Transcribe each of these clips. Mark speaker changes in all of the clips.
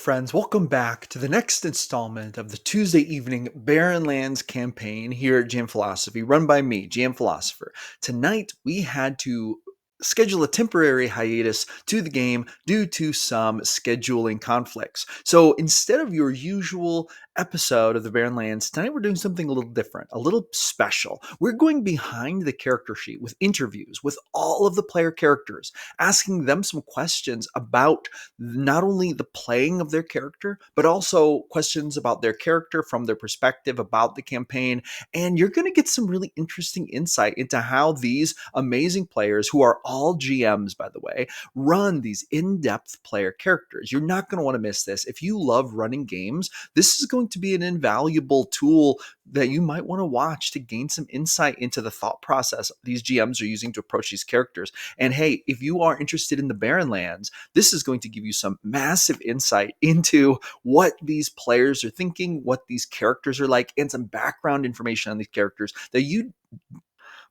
Speaker 1: friends. Welcome back to the next installment of the Tuesday evening Barren Lands campaign here at GM Philosophy, run by me, GM Philosopher. Tonight, we had to schedule a temporary hiatus to the game due to some scheduling conflicts. So instead of your usual episode of the Barren Lands, tonight we're doing something a little different, a little special. We're going behind the character sheet with interviews with all of the player characters, asking them some questions about not only the playing of their character, but also questions about their character from their perspective about the campaign. And you're going to get some really interesting insight into how these amazing players, who are all GMs, by the way, run these in-depth player characters. You're not going to want to miss this. If you love running games, this is going to be an invaluable tool that you might want to watch to gain some insight into the thought process these GMs are using to approach these characters. And hey, if you are interested in the Barren Lands, this is going to give you some massive insight into what these players are thinking, what these characters are like, and some background information on these characters that you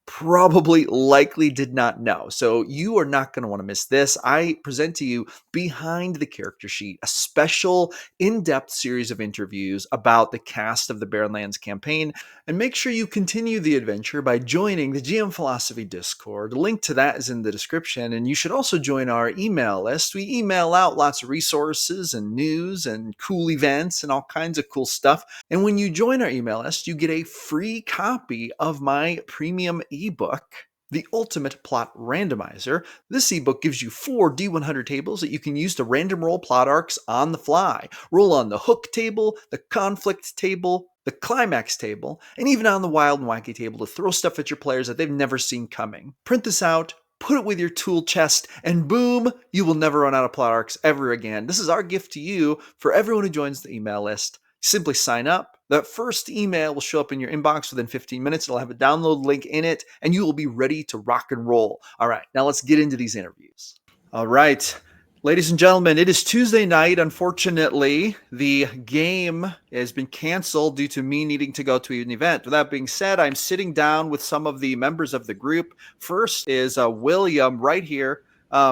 Speaker 1: probably likely did not know. So you are not going to want to miss this. I present to you Behind the Character Sheet, a special in-depth series of interviews about the cast of the Barren Lands campaign. And make sure you continue the adventure by joining the GM Philosophy Discord. The link to that is in the description. And you should also join our email list. We email out lots of resources and news and cool events and all kinds of cool stuff. And when you join our email list, you get a free copy of my premium ebook, The Ultimate Plot Randomizer. This ebook gives you 4 D100 tables that you can use to random roll plot arcs on the fly. Roll on the hook table, the conflict table, the climax table, and even on the wild and wacky table to throw stuff at your players that they've never seen coming. Print this out, put it with your tool chest, and boom, you will never run out of plot arcs ever again. This is our gift to you for everyone who joins the email list. Simply sign up. That first email will show up in your inbox within 15 minutes. It'll have a download link in it, and you will be ready to rock and roll. All right, now let's get into these interviews. All right, ladies and gentlemen, it is Tuesday night. Unfortunately, the game has been canceled due to me needing to go to an event. With that being said, I'm sitting down with some of the members of the group. First is William right here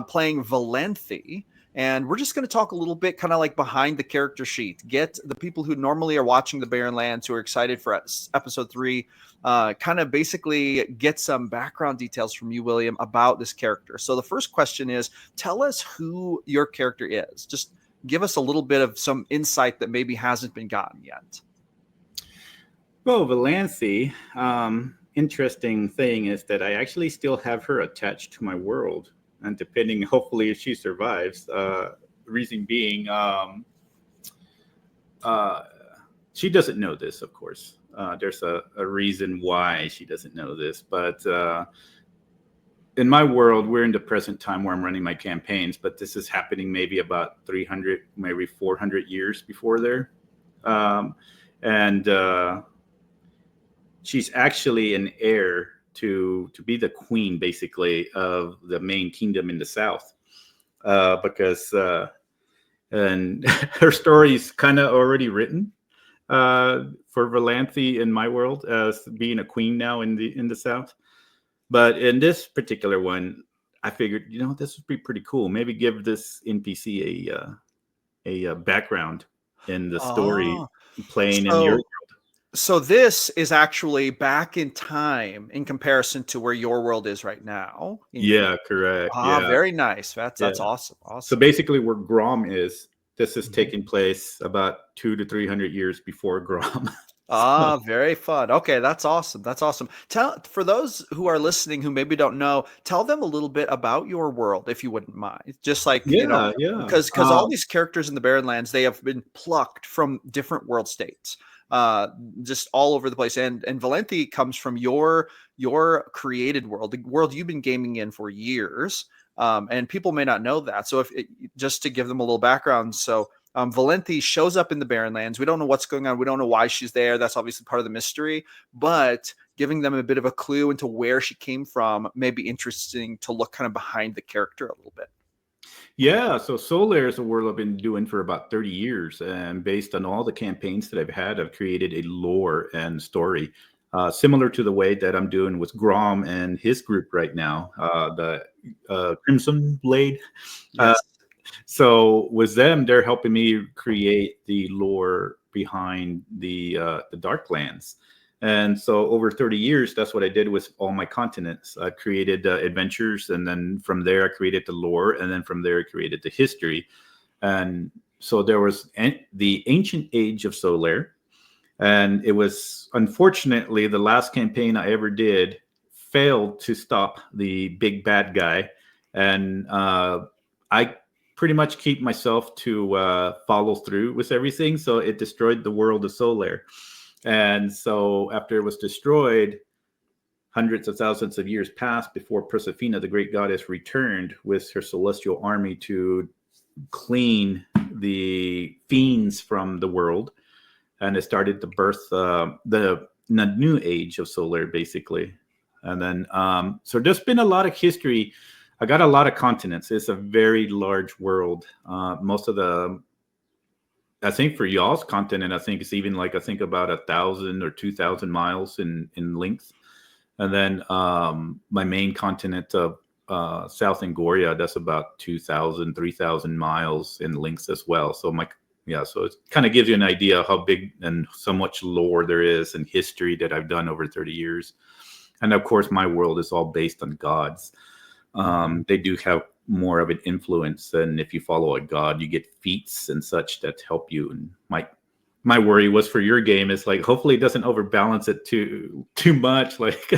Speaker 1: playing Valenthi. And we're just going to talk a little bit kind of like behind the character sheet. Get the people who normally are watching the Barren Lands, who are excited for episode 3, kind of basically get some background details from you, William, about this character. So the first question is, tell us who your character is. Just give us a little bit of some insight that maybe hasn't been gotten yet.
Speaker 2: Well, Valenthi, interesting thing is that I actually still have her attached to my world. And depending, hopefully, if she survives, reason being, she doesn't know this, of course. There's a reason why she doesn't know this. But in my world, we're in the present time where I'm running my campaigns, but this is happening maybe about 300, maybe 400 years before there. And she's actually an heir to be the queen, basically, of the main kingdom in the south, because and her story is kind of already written for Valenthi in my world as being a queen now in the south. But in this particular one, I figured, this would be pretty cool. Maybe give this NPC a background in the story playing in your.
Speaker 1: So this is actually back in time in comparison to where your world is right now.
Speaker 2: Yeah, correct. Yeah,
Speaker 1: very nice. That's awesome.
Speaker 2: So basically, where Grom is, this is taking place about 200 to 300 years before Grom.
Speaker 1: Very fun. Okay, that's awesome. That's awesome. For those who are listening who maybe don't know, tell them a little bit about your world, if you wouldn't mind. Just like because all these characters in the Barren Lands, they have been plucked from different world states. Just all over the place. And Valenthi comes from your created world, the world you've been gaming in for years. And people may not know that. So just to give them a little background. So Valenthi shows up in the Barren Lands. We don't know what's going on. We don't know why she's there. That's obviously part of the mystery, but giving them a bit of a clue into where she came from may be interesting to look kind of behind the character a little bit.
Speaker 2: Yeah, so Solar is a world I've been doing for about 30 years. And based on all the campaigns that I've had, I've created a lore and story similar to the way that I'm doing with Grom and his group right now, the Crimson Blade.
Speaker 1: Yes.
Speaker 2: So with them, they're helping me create the lore behind the Darklands. And so over 30 years, that's what I did with all my continents. I created adventures, and then from there I created the lore, and then from there I created the history. And so there was the ancient age of Solar, and it was unfortunately the last campaign I ever did failed to stop the big bad guy, and I pretty much keep myself to follow through with everything. So it destroyed the world of Solar, and so after it was destroyed, hundreds of thousands of years passed before Proserpina, the great goddess, returned with her celestial army to clean the fiends from the world, and it started to birth the new age of Solar, basically. And then, so there's been a lot of history. I got a lot of continents. It's a very large world. Most of the, I think for y'all's continent, I think it's even like I think about 1,000 or 2,000 miles in length. And then my main continent of South Angoria, that's about 2,000, 3,000 miles in length as well. So so it kind of gives you an idea how big and so much lore there is and history that I've done over 30 years. And of course, my world is all based on gods. They do have more of an influence, and if you follow a god, you get feats and such that help you. And my worry was for your game is like, hopefully it doesn't overbalance it too much. Like,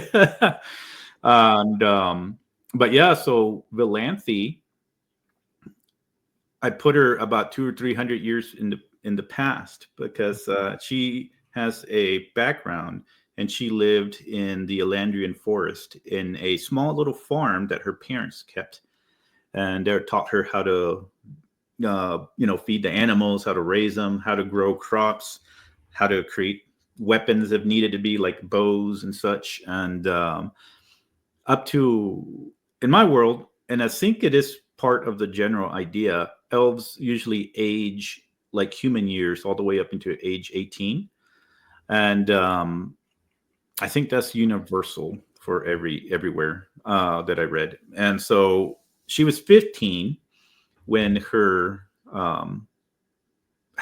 Speaker 2: and but yeah, so Vilanthe, I put her about 200 or 300 years in the past because she has a background, and she lived in the Elandrian forest in a small little farm that her parents kept, and they taught her how to feed the animals, how to raise them, how to grow crops, how to create weapons if needed to be, like bows and such. And up to, in my world, and I think it is part of the general idea, elves usually age like human years all the way up into age 18. And I think that's universal for everywhere that I read. And so she was 15 when her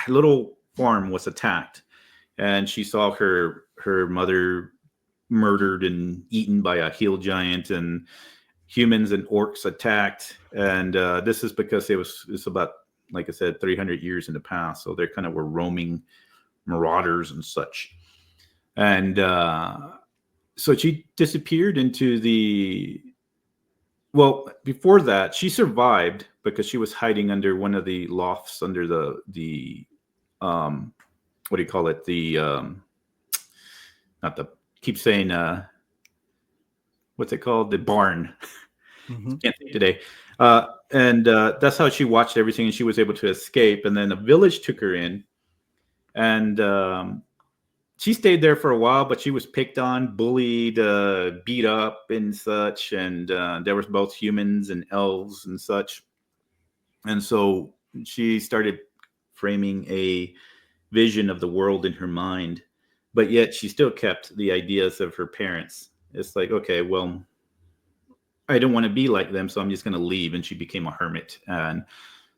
Speaker 2: little farm was attacked, and she saw her mother murdered and eaten by a hill giant, and humans and orcs attacked. And this is because it's about, like I said, 300 years in the past, so they kind of were roaming marauders and such. And so she disappeared into the, well, before that she survived because she was hiding under one of the lofts under the what do you call it, the not the, keep saying what's it called, the barn. Can't think today. And that's how she watched everything, and she was able to escape. And then a village took her in, and she stayed there for a while, but she was picked on, bullied, beat up, and such. And there was both humans and elves and such. And so she started framing a vision of the world in her mind, but yet she still kept the ideas of her parents. It's like, okay, well, I don't want to be like them, so I'm just going to leave. And she became a hermit. And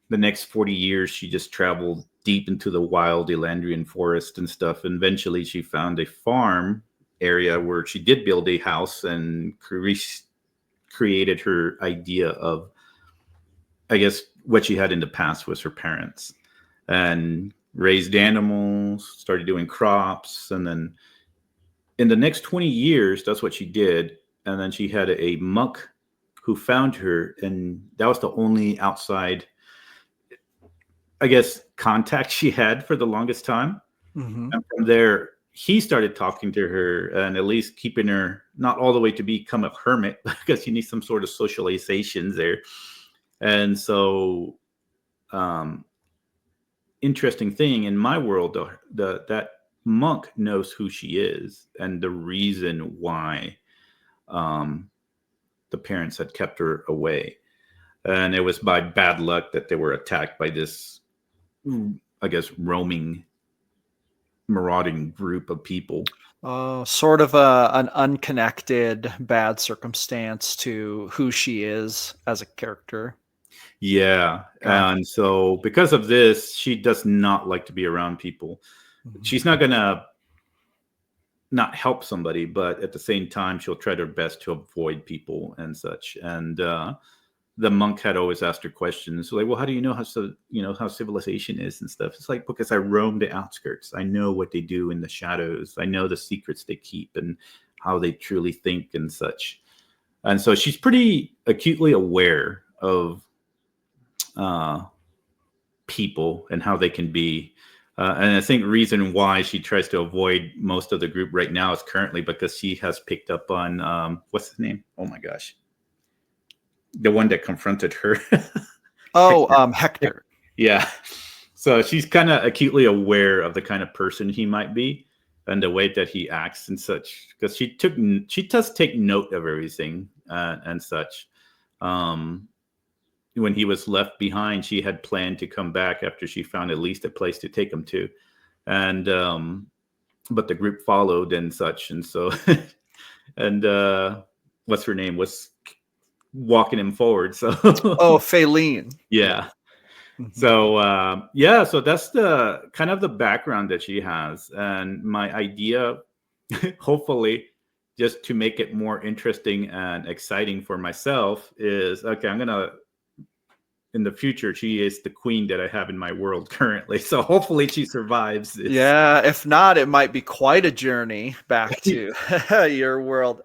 Speaker 2: the next 40 years, she just traveled deep into the wild Elandrian forest and stuff. And eventually she found a farm area where she did build a house and created her idea of, I guess, what she had in the past was her parents, and raised animals, started doing crops. And then in the next 20 years, that's what she did. And then she had a monk who found her, and that was the only outside, I guess, contact she had for the longest time.
Speaker 1: Mm-hmm.
Speaker 2: And from there, he started talking to her and at least keeping her not all the way to become a hermit, because you need some sort of socializations there. And so, interesting thing in my world, that monk knows who she is and the reason why the parents had kept her away. And it was by bad luck that they were attacked by this, I guess, roaming, marauding group of people.
Speaker 1: Sort of an unconnected bad circumstance to who she is as a character.
Speaker 2: Yeah.
Speaker 1: Gotcha.
Speaker 2: And so because of this, she does not like to be around people.
Speaker 1: Mhm.
Speaker 2: She's not going to not help somebody, but at the same time, she'll try her best to avoid people and such. And the monk had always asked her questions like, well, how do you know how civilization is and stuff? It's like, because I roam the outskirts. I know what they do in the shadows. I know the secrets they keep and how they truly think and such. And so she's pretty acutely aware of uh, people and how they can be. And I think reason why she tries to avoid most of the group right now is currently because she has picked up on what's his name? Oh my gosh, the one that confronted her.
Speaker 1: Oh,
Speaker 2: Hector.
Speaker 1: Hector.
Speaker 2: Yeah. So she's kind of acutely aware of the kind of person he might be and the way that he acts and such. Because she does take note of everything and such. Um, when he was left behind, she had planned to come back after she found at least a place to take him to, and but the group followed and such, and so and what's her name was walking him forward. So
Speaker 1: Oh, Faline. Yeah.
Speaker 2: yeah.
Speaker 1: Mhm.
Speaker 2: So yeah, so that's the kind of the background that she has, and my idea, hopefully, just to make it more interesting and exciting for myself, is okay. I'm gonna in the future, she is the queen that I have in my world currently. So hopefully, she survives this.
Speaker 1: Yeah, if not, it might be quite a journey back to your world.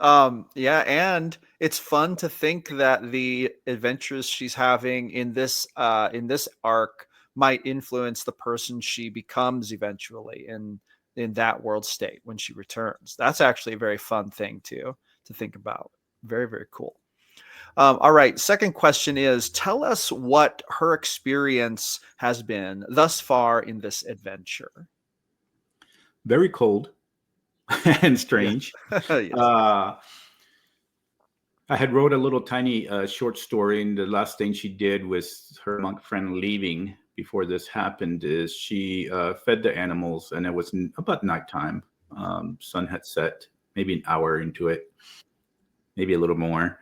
Speaker 1: Yeah, and it's fun to think that the adventures she's having in this arc might influence the person she becomes eventually in that world state when she returns. That's actually a very fun thing to think about. Very, very cool. All right. Second question is, tell us what her experience has been thus far in this adventure.
Speaker 2: Very cold and
Speaker 1: Yeah.
Speaker 2: strange.
Speaker 1: Yes.
Speaker 2: Uh, I had wrote a little tiny short story, and the last thing she did was her monk friend leaving before this happened. Is she fed the animals, and it was about nighttime. Sun had set, maybe an hour into it, maybe a little more,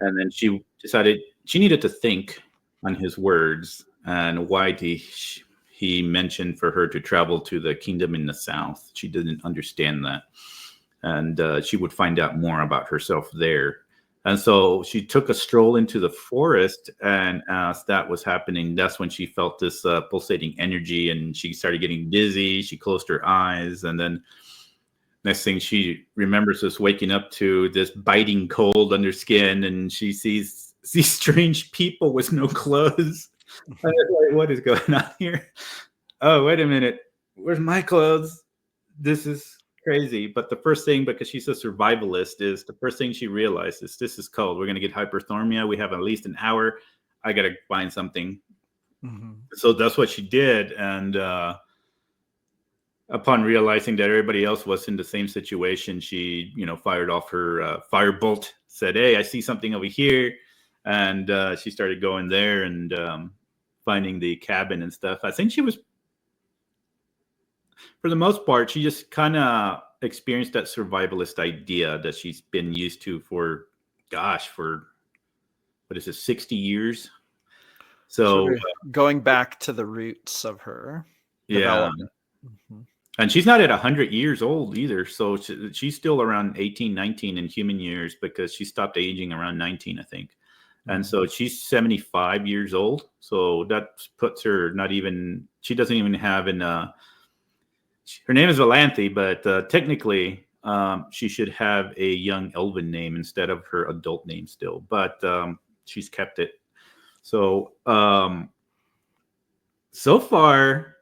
Speaker 2: and then she decided she needed to think on his words and why he mentioned for her to travel to the kingdom in the south. She didn't understand that, and she would find out more about herself there. And so she took a stroll into the forest, and as that was happening, that's when she felt this pulsating energy, and she started getting dizzy. She closed her eyes, and then next thing she remembers is waking up to this biting cold under skin, and she sees these strange people with no clothes. And it's like, what is going on here? Oh, wait a minute. Where's my clothes? This is crazy. But the first thing, because she's a survivalist, is the first thing she realizes this is cold. We're going to get hyperthermia. We have at least an hour. I got to find something.
Speaker 1: Mhm.
Speaker 2: So that's what she did. And upon realizing that everybody else was in the same situation, she, fired off her firebolt, said, "Hey, I see something over here." And she started going there and finding the cabin and stuff. I think she was, for the most part, she just kind of experienced that survivalist idea that she's been used to for, gosh, for what is it, 60 years?
Speaker 1: So
Speaker 2: So,
Speaker 1: we're going back to the roots of her
Speaker 2: yeah.
Speaker 1: development. Mhm.
Speaker 2: And she's not at 100 years old either. So she's still around 18, 19 in human years because she stopped aging around 19, I think. And so
Speaker 1: Mhm.
Speaker 2: she's 75 years old. So that puts her not even, she doesn't even have her name is Valanthe, but technically she should have a young elven name instead of her adult name still. But she's kept it. So so far,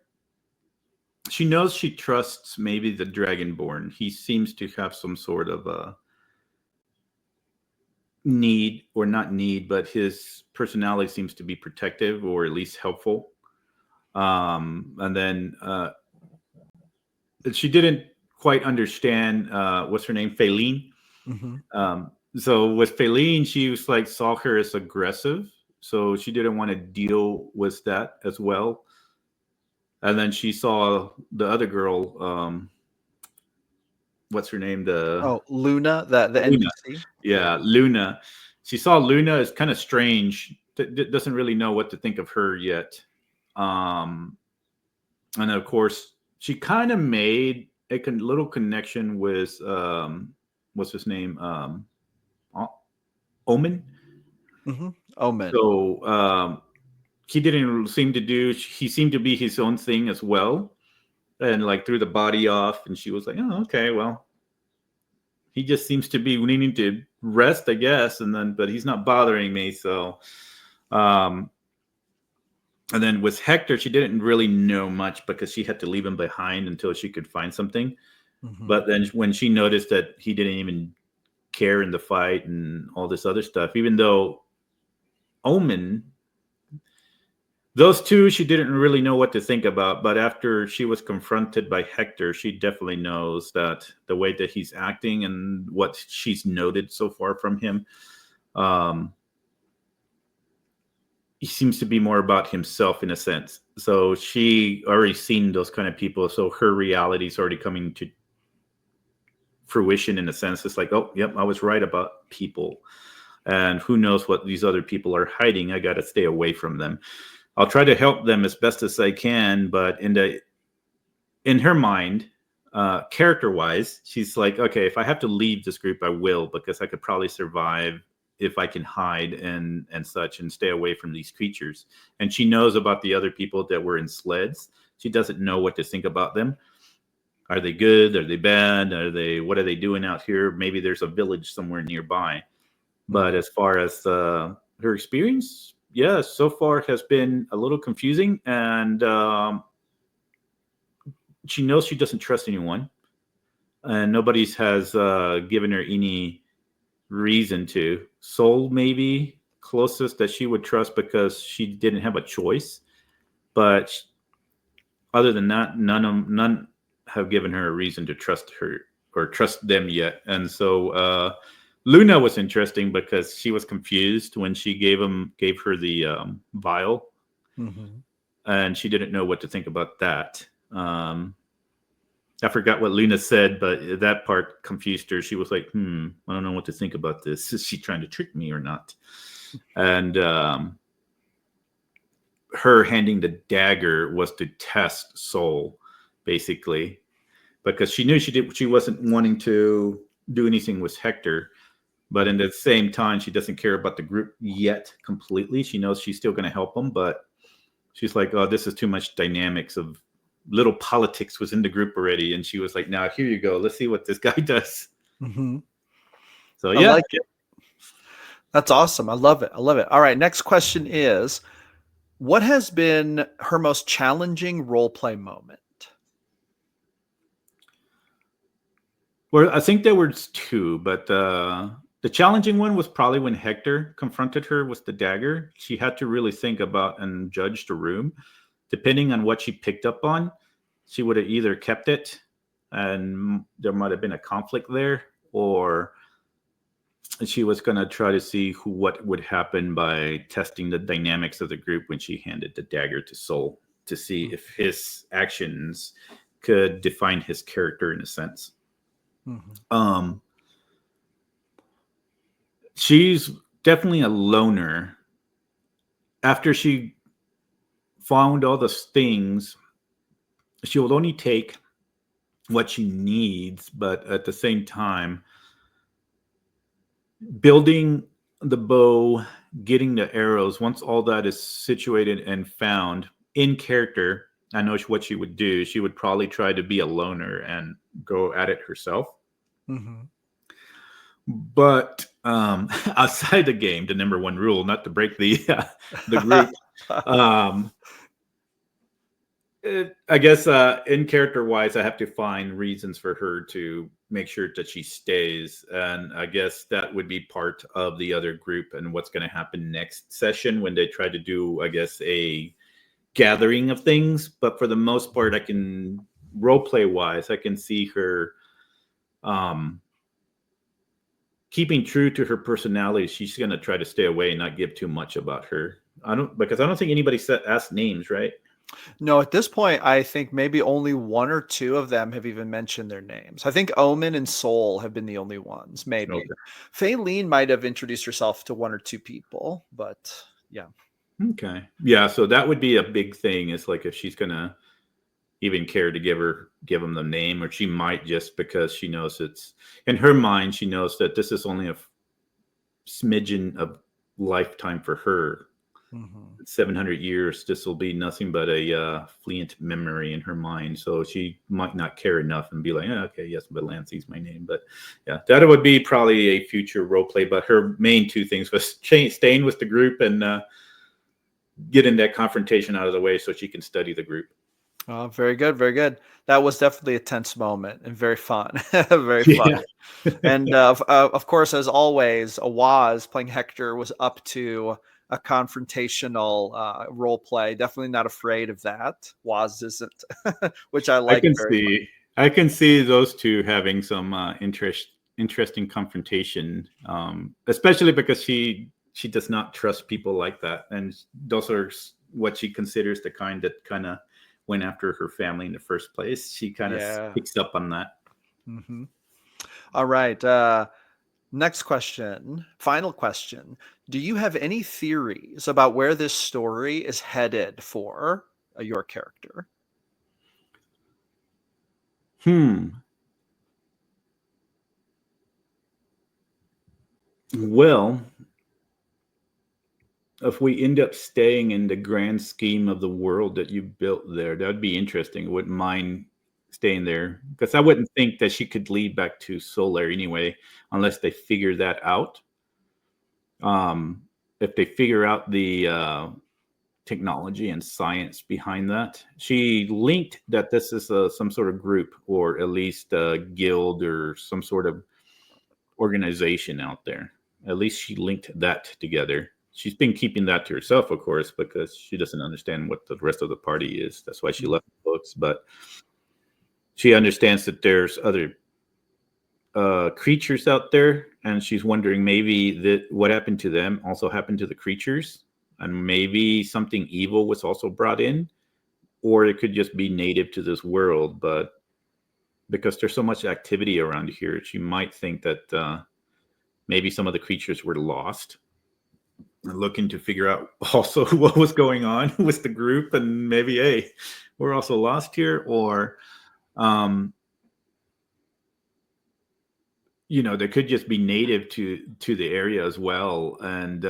Speaker 2: she knows she trusts maybe the Dragonborn. He seems to have some sort of a need, or not need, but his personality seems to be protective or at least helpful. And then she didn't quite understand what's her name, Faline.
Speaker 1: Mhm.
Speaker 2: So with Faline, she was like saw her as aggressive, so she didn't want to deal with that as well. And then she saw the other girl. What's her name? The
Speaker 1: Oh, Luna, the
Speaker 2: Luna.
Speaker 1: NPC?
Speaker 2: Yeah, Luna. She saw Luna as kind of strange doesn't really know what to think of her yet. And of course, she kind of made a little connection with what's his name, Omen.
Speaker 1: Mm-hmm. Omen.
Speaker 2: So he didn't seem to do. He seemed to be his own thing as well, and like threw the body off. And she was like, "Oh, okay, well." He just seems to be needing to rest, I guess, and then but he's not bothering me. So, um, and then with Hector, she didn't really know much because she had to leave him behind until she could find something.
Speaker 1: Mm-hmm.
Speaker 2: But then when she noticed that he didn't even care in the fight and all this other stuff, even though Omen, those two, she didn't really know what to think about. But after she was confronted by Hector, she definitely knows that the way that he's acting and what she's noted so far from him, um, he seems to be more about himself in a sense. So she already seen those kind of people. So her reality is already coming to fruition in a sense. It's like, oh, yep, I was right about people. And who knows what these other people are hiding. I got to stay away from them. I'll try to help them as best as I can, but in her mind, character wise, she's like, okay, if I have to leave this group, I will, because I could probably survive if I can hide and such and stay away from these creatures. And she knows about the other people that were in sleds. She doesn't know what to think about them. Are they good? Are they bad? What are they doing out here? Maybe there's a village somewhere nearby. But as far as her experience, yeah, so far has been a little confusing, and she knows she doesn't trust anyone, and nobody has given her any reason to. Soul maybe closest that she would trust because she didn't have a choice, but other than that, none have given her a reason to trust her or trust them yet. And so Luna was interesting because she was confused when she gave her the vial,
Speaker 1: Mm-hmm.
Speaker 2: and she didn't know what to think about that. I forgot what Luna said, but that part confused her. She was like, I don't know what to think about this. Is she trying to trick me or not? And her handing the dagger was to test Soul, basically, because she knew she wasn't wanting to do anything with Hector. But in the same time, she doesn't care about the group yet completely. She knows she's still going to help them, but she's like, oh, this is too much dynamics of little politics was in the group already. And she was like, now here you go. Let's see what this guy does.
Speaker 1: Mm-hmm.
Speaker 2: So,
Speaker 1: I
Speaker 2: yeah.
Speaker 1: like it. That's awesome. I love it. I love it. All right. Next question is, what has been her most challenging role play moment?
Speaker 2: Well, I think there were two, but the challenging one was probably when Hector confronted her with the dagger. She had to really think about and judge the room. Depending on what she picked up on, she would have either kept it and there might have been a conflict there, or she was going to try to see what would happen by testing the dynamics of the group when she handed the dagger to Soul to see if his actions could define his character in a sense. Mm-hmm. She's definitely a loner. After she found all the things, she will only take what she needs, but at the same time, building the bow, getting the arrows, once all that is situated and found in character, I know what she would do. She would probably try to be a loner and go at it herself. Mm-hmm. But outside the game, the number one rule, not to break the group, I guess in character wise, I have to find reasons for her to make sure that she stays. And I guess that would be part of the other group and what's going to happen next session when they try to do, I guess, a gathering of things. But for the most part, I can role play wise, I can see her keeping true to her personality. She's going to try to stay away and not give too much about her. Because I don't think anybody asked names, right?
Speaker 1: No, at this point, I think maybe only one or two of them have even mentioned their names. I think Omen and Soul have been the only ones, maybe. Okay. Faylene might have introduced herself to one or two people, but Yeah.
Speaker 2: Okay. Yeah. So that would be a big thing. Is like if she's gonna even care to give him the name, or she might just because she knows it's in her mind. She knows that this is only a smidgen of lifetime for her.
Speaker 1: Hmm.
Speaker 2: 700 years, this will be nothing but a fleeting memory in her mind. So she might not care enough and be like, okay, yes, but Lancey's my name. But yeah, that would be probably a future role play. But her main two things was staying with the group and getting that confrontation out of the way so she can study the group.
Speaker 1: Oh, very good, very good. That was definitely a tense moment and very fun, very
Speaker 2: Yeah.
Speaker 1: funny. And of course, as always, Awaz playing Hector was up to a confrontational role play. Definitely not afraid of that. Waz isn't, which I
Speaker 2: I
Speaker 1: like
Speaker 2: can
Speaker 1: very much.
Speaker 2: see. I can see those two having some interesting confrontation, especially because she does not trust people like that, and those are what she considers the kind that kind of went after her family in the first place. She kind of
Speaker 1: Yeah.
Speaker 2: picks up on that.
Speaker 1: Hmm. All right. Next question. Final question. Do you have any theories about where this story is headed for your character?
Speaker 2: Hmm. Well, if we end up staying in the grand scheme of the world that you built there, that'd be interesting. I wouldn't mind staying there because I wouldn't think that she could lead back to Solar anyway, unless they figure that out. Um, if they figure out the technology and science behind that, she linked that this is some sort of group or at least a guild or some sort of organization out there. At least she linked that together. She's been keeping that to herself, of course, because she doesn't understand what the rest of the party is. That's why she left the books. But she understands that there's other creatures out there, and she's wondering maybe that what happened to them also happened to the creatures, and maybe something evil was also brought in, or it could just be native to this world. But because there's so much activity around here, she might think that maybe some of the creatures were lost, looking to figure out also what was going on with the group, and maybe, hey, we're also lost here, or um they could just be native to the area as well, and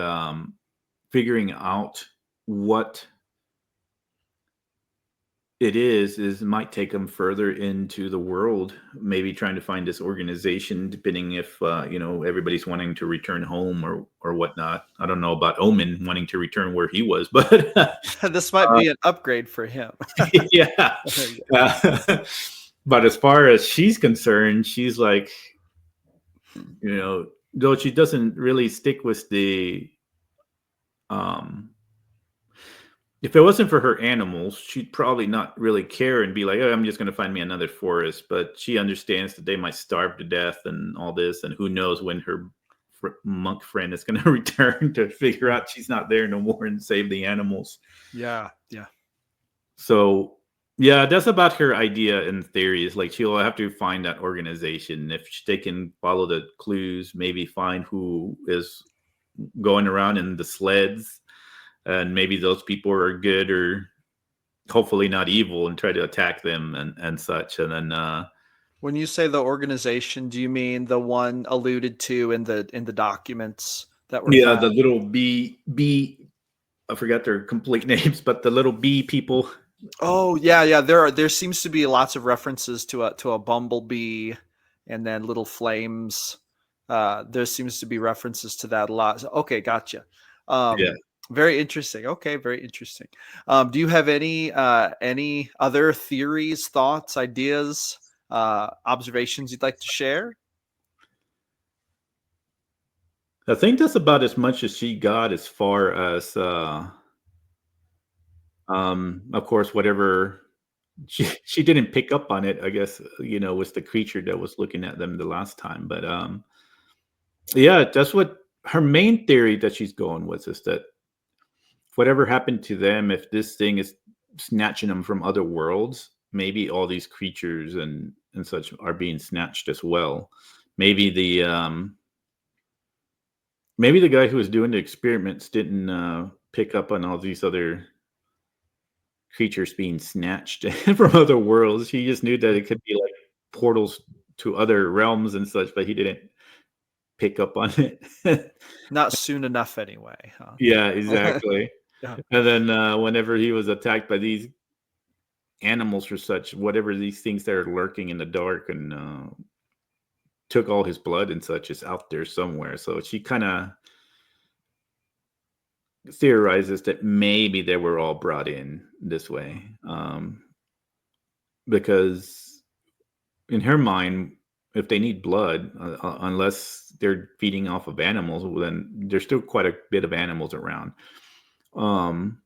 Speaker 2: figuring out what it is might take them further into the world, maybe trying to find this organization, depending if everybody's wanting to return home or whatnot. I don't know about Omen wanting to return where he was, but
Speaker 1: This might be an upgrade for him.
Speaker 2: yeah.
Speaker 1: There you
Speaker 2: But as far as she's concerned, she's like, though she doesn't really stick with the um if it wasn't for her animals, she'd probably not really care and be like, oh, I'm just going to find me another forest. But she understands that they might starve to death and all this. And who knows when her monk friend is going to return to figure out she's not there no more and save the animals.
Speaker 1: Yeah, yeah.
Speaker 2: So, yeah, that's about her idea in theory. Is like she'll have to find that organization. If they can follow the clues, maybe find who is going around in the sleds, and maybe those people are good or hopefully not evil, and try to attack them and such. And then
Speaker 1: When you say the organization, do you mean the one alluded to in the documents that were
Speaker 2: yeah,
Speaker 1: found?
Speaker 2: the little bee, I forgot their complete names, but the little bee people.
Speaker 1: Oh, yeah, yeah. There seems to be lots of references to a bumblebee and then little flames. There seems to be references to that a lot. Okay, gotcha.
Speaker 2: Yeah.
Speaker 1: Very interesting. Okay, very interesting. Do you have any other theories, thoughts, ideas, observations you'd like to share?
Speaker 2: I think that's about as much as she got as far as of course whatever she didn't pick up on it, I guess, was the creature that was looking at them the last time. But yeah, that's what her main theory that she's going with, is that whatever happened to them, if this thing is snatching them from other worlds, maybe all these creatures and such are being snatched as well. Maybe the maybe the guy who was doing the experiments didn't pick up on all these other creatures being snatched from other worlds. He just knew that it could be like portals to other realms and such, but he didn't pick up on it.
Speaker 1: Not soon enough anyway,
Speaker 2: Yeah,
Speaker 1: huh?
Speaker 2: exactly.
Speaker 1: Yeah.
Speaker 2: And then whenever he was attacked by these animals or such, whatever these things that are lurking in the dark, and took all his blood and such is out there somewhere. So she kind of theorizes that maybe they were all brought in this way, because in her mind, if they need blood, unless they're feeding off of animals, well, then there's still quite a bit of animals around. Um,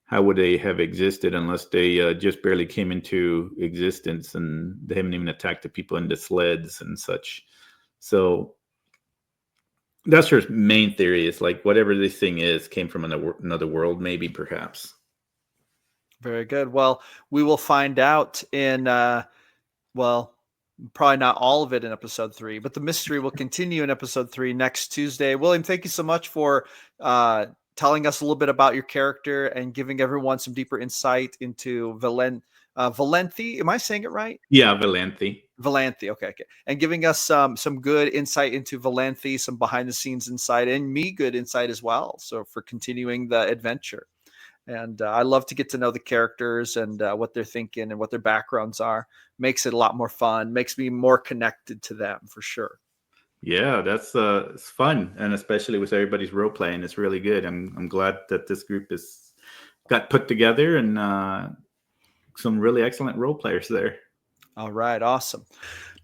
Speaker 2: how would they have existed unless they just barely came into existence, and they haven't even attacked the people in the sleds and such? So that's her main theory, is like whatever this thing is came from another world, maybe, perhaps.
Speaker 1: Very good. Well, we will find out in well, probably not all of it in episode 3, but the mystery will continue in episode 3 next Tuesday. William, thank you so much for telling us a little bit about your character and giving everyone some deeper insight into Valenthi. Am I saying it right?
Speaker 2: Yeah, Valanthi.
Speaker 1: Valanthi. Okay, okay. And giving us some good insight into Valanthi, some behind the scenes insight, and me good insight as well. So for continuing the adventure. And I love to get to know the characters and what they're thinking and what their backgrounds are. Makes it a lot more fun. Makes me more connected to them for sure.
Speaker 2: Yeah, that's it's fun, and especially with everybody's role playing, it's really good. I'm glad that this group is got put together, and some really excellent role players there.
Speaker 1: All right, awesome.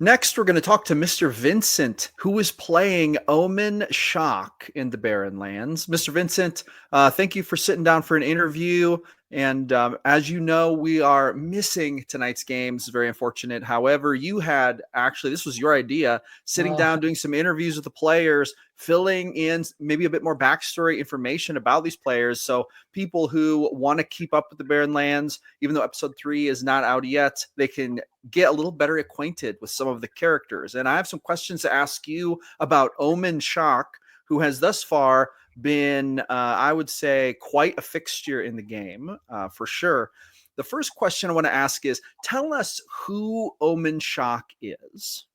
Speaker 1: Next, we're going to talk to Mr. Vincent, who is playing Omen Shock in the Barren Lands. Mr. Vincent, thank you for sitting down for an interview. And as you know, we are missing tonight's games. Very unfortunate. However, you had actually, this was your idea, sitting down, doing some interviews with the players, filling in maybe a bit more backstory information about these players. So people who want to keep up with the Barren Lands, even though episode 3 is not out yet, they can get a little better acquainted with some of the characters. And I have some questions to ask you about Omen Shock, who has thus far been, I would say, quite a fixture in the game, for sure. The first question I want to ask is, tell us who Omen Shock is.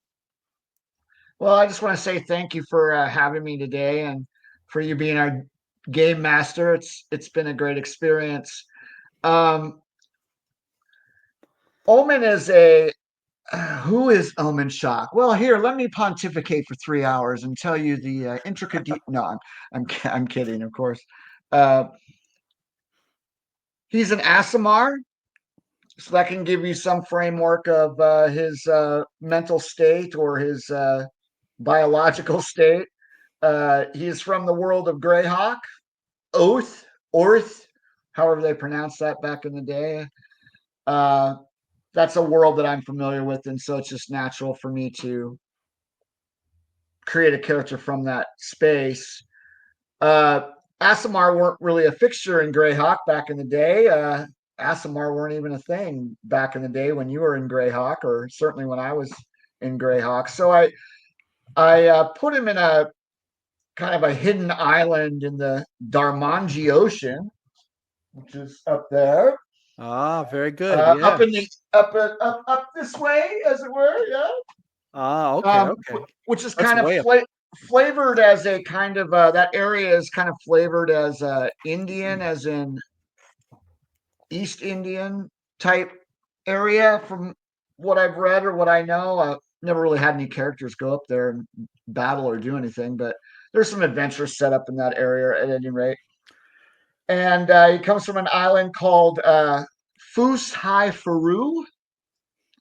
Speaker 3: Well, I just want to say thank you for having me today, and for you being our game master. It's been a great experience. Um, Omen is a who is Omen Shock? Well, here, let me pontificate for 3 hours and tell you the intricate. No, I'm kidding, of course. Uh, he's an Asimar, so that can give you some framework of his mental state or his biological state. He is from the world of Greyhawk, Oath, Orth, however they pronounced that back in the day. Uh, that's a world that I'm familiar with, and so it's just natural for me to create a character from that space. Uh, Asimar weren't really a fixture in Greyhawk back in the day. Asimar weren't even a thing back in the day when you were in Greyhawk, or certainly when I was in Greyhawk. So I put him in a kind of a hidden island in the Darmanji Ocean, which is up there,
Speaker 1: Ah, very good. Yeah.
Speaker 3: up in the up this way, as it were. Yeah.
Speaker 1: Ah, okay, okay.
Speaker 3: Which is
Speaker 1: That's
Speaker 3: kind of
Speaker 1: way up.
Speaker 3: flavored as a kind of that area is kind of flavored as Indian, as in East Indian type area, from what I've read or what I know. I've never really had any characters go up there and battle or do anything, but there's some adventures set up in that area at any rate. And he comes from an island called Fus Hai Faru.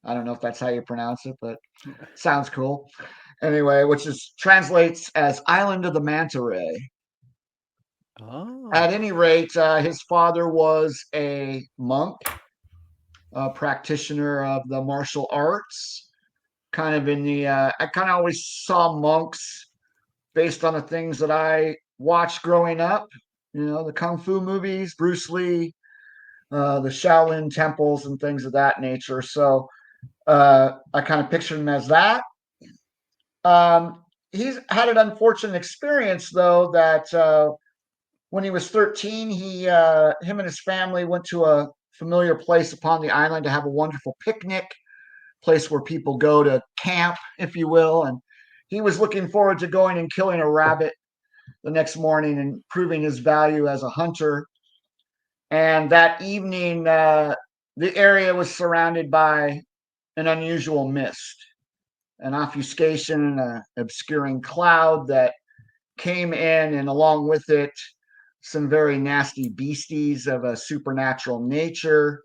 Speaker 3: I don't know if that's how you pronounce it, but sounds cool. Anyway, which is translates as Island of the Manta Ray.
Speaker 1: Oh.
Speaker 3: At any rate, his father was a monk, a practitioner of the martial arts. Kind of in the, I kind of always saw monks based on the things that I watched growing up. You know, the kung fu movies, Bruce Lee, the Shaolin temples, and things of that nature. So I kind of pictured him as that. He's had an unfortunate experience, though, that when he was 13, him and his family went to a familiar place upon the island to have a wonderful picnic, place where people go to camp, if you will. And he was looking forward to going and killing a rabbit the next morning and proving his value as a hunter. And that evening, the area was surrounded by an unusual mist, an obfuscation, an obscuring cloud that came in, and along with it, some very nasty beasties of a supernatural nature.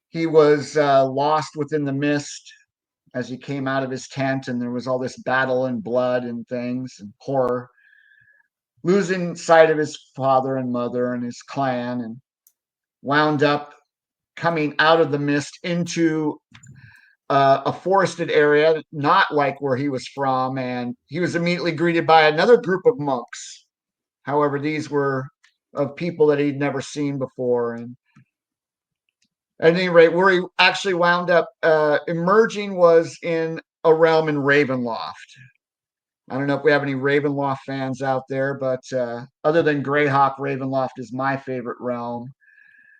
Speaker 3: He was lost within the mist as he came out of his tent, and there was all this battle and blood and things and horror, losing sight of his father and mother and his clan, and wound up coming out of the mist into a forested area, not like where he was from. And he was immediately greeted by another group of monks. However, these were of people that he'd never seen before. And at any rate, where he actually wound up emerging was in a realm in Ravenloft. I don't know if we have any Ravenloft fans out there, but other than Greyhawk, Ravenloft is my favorite realm,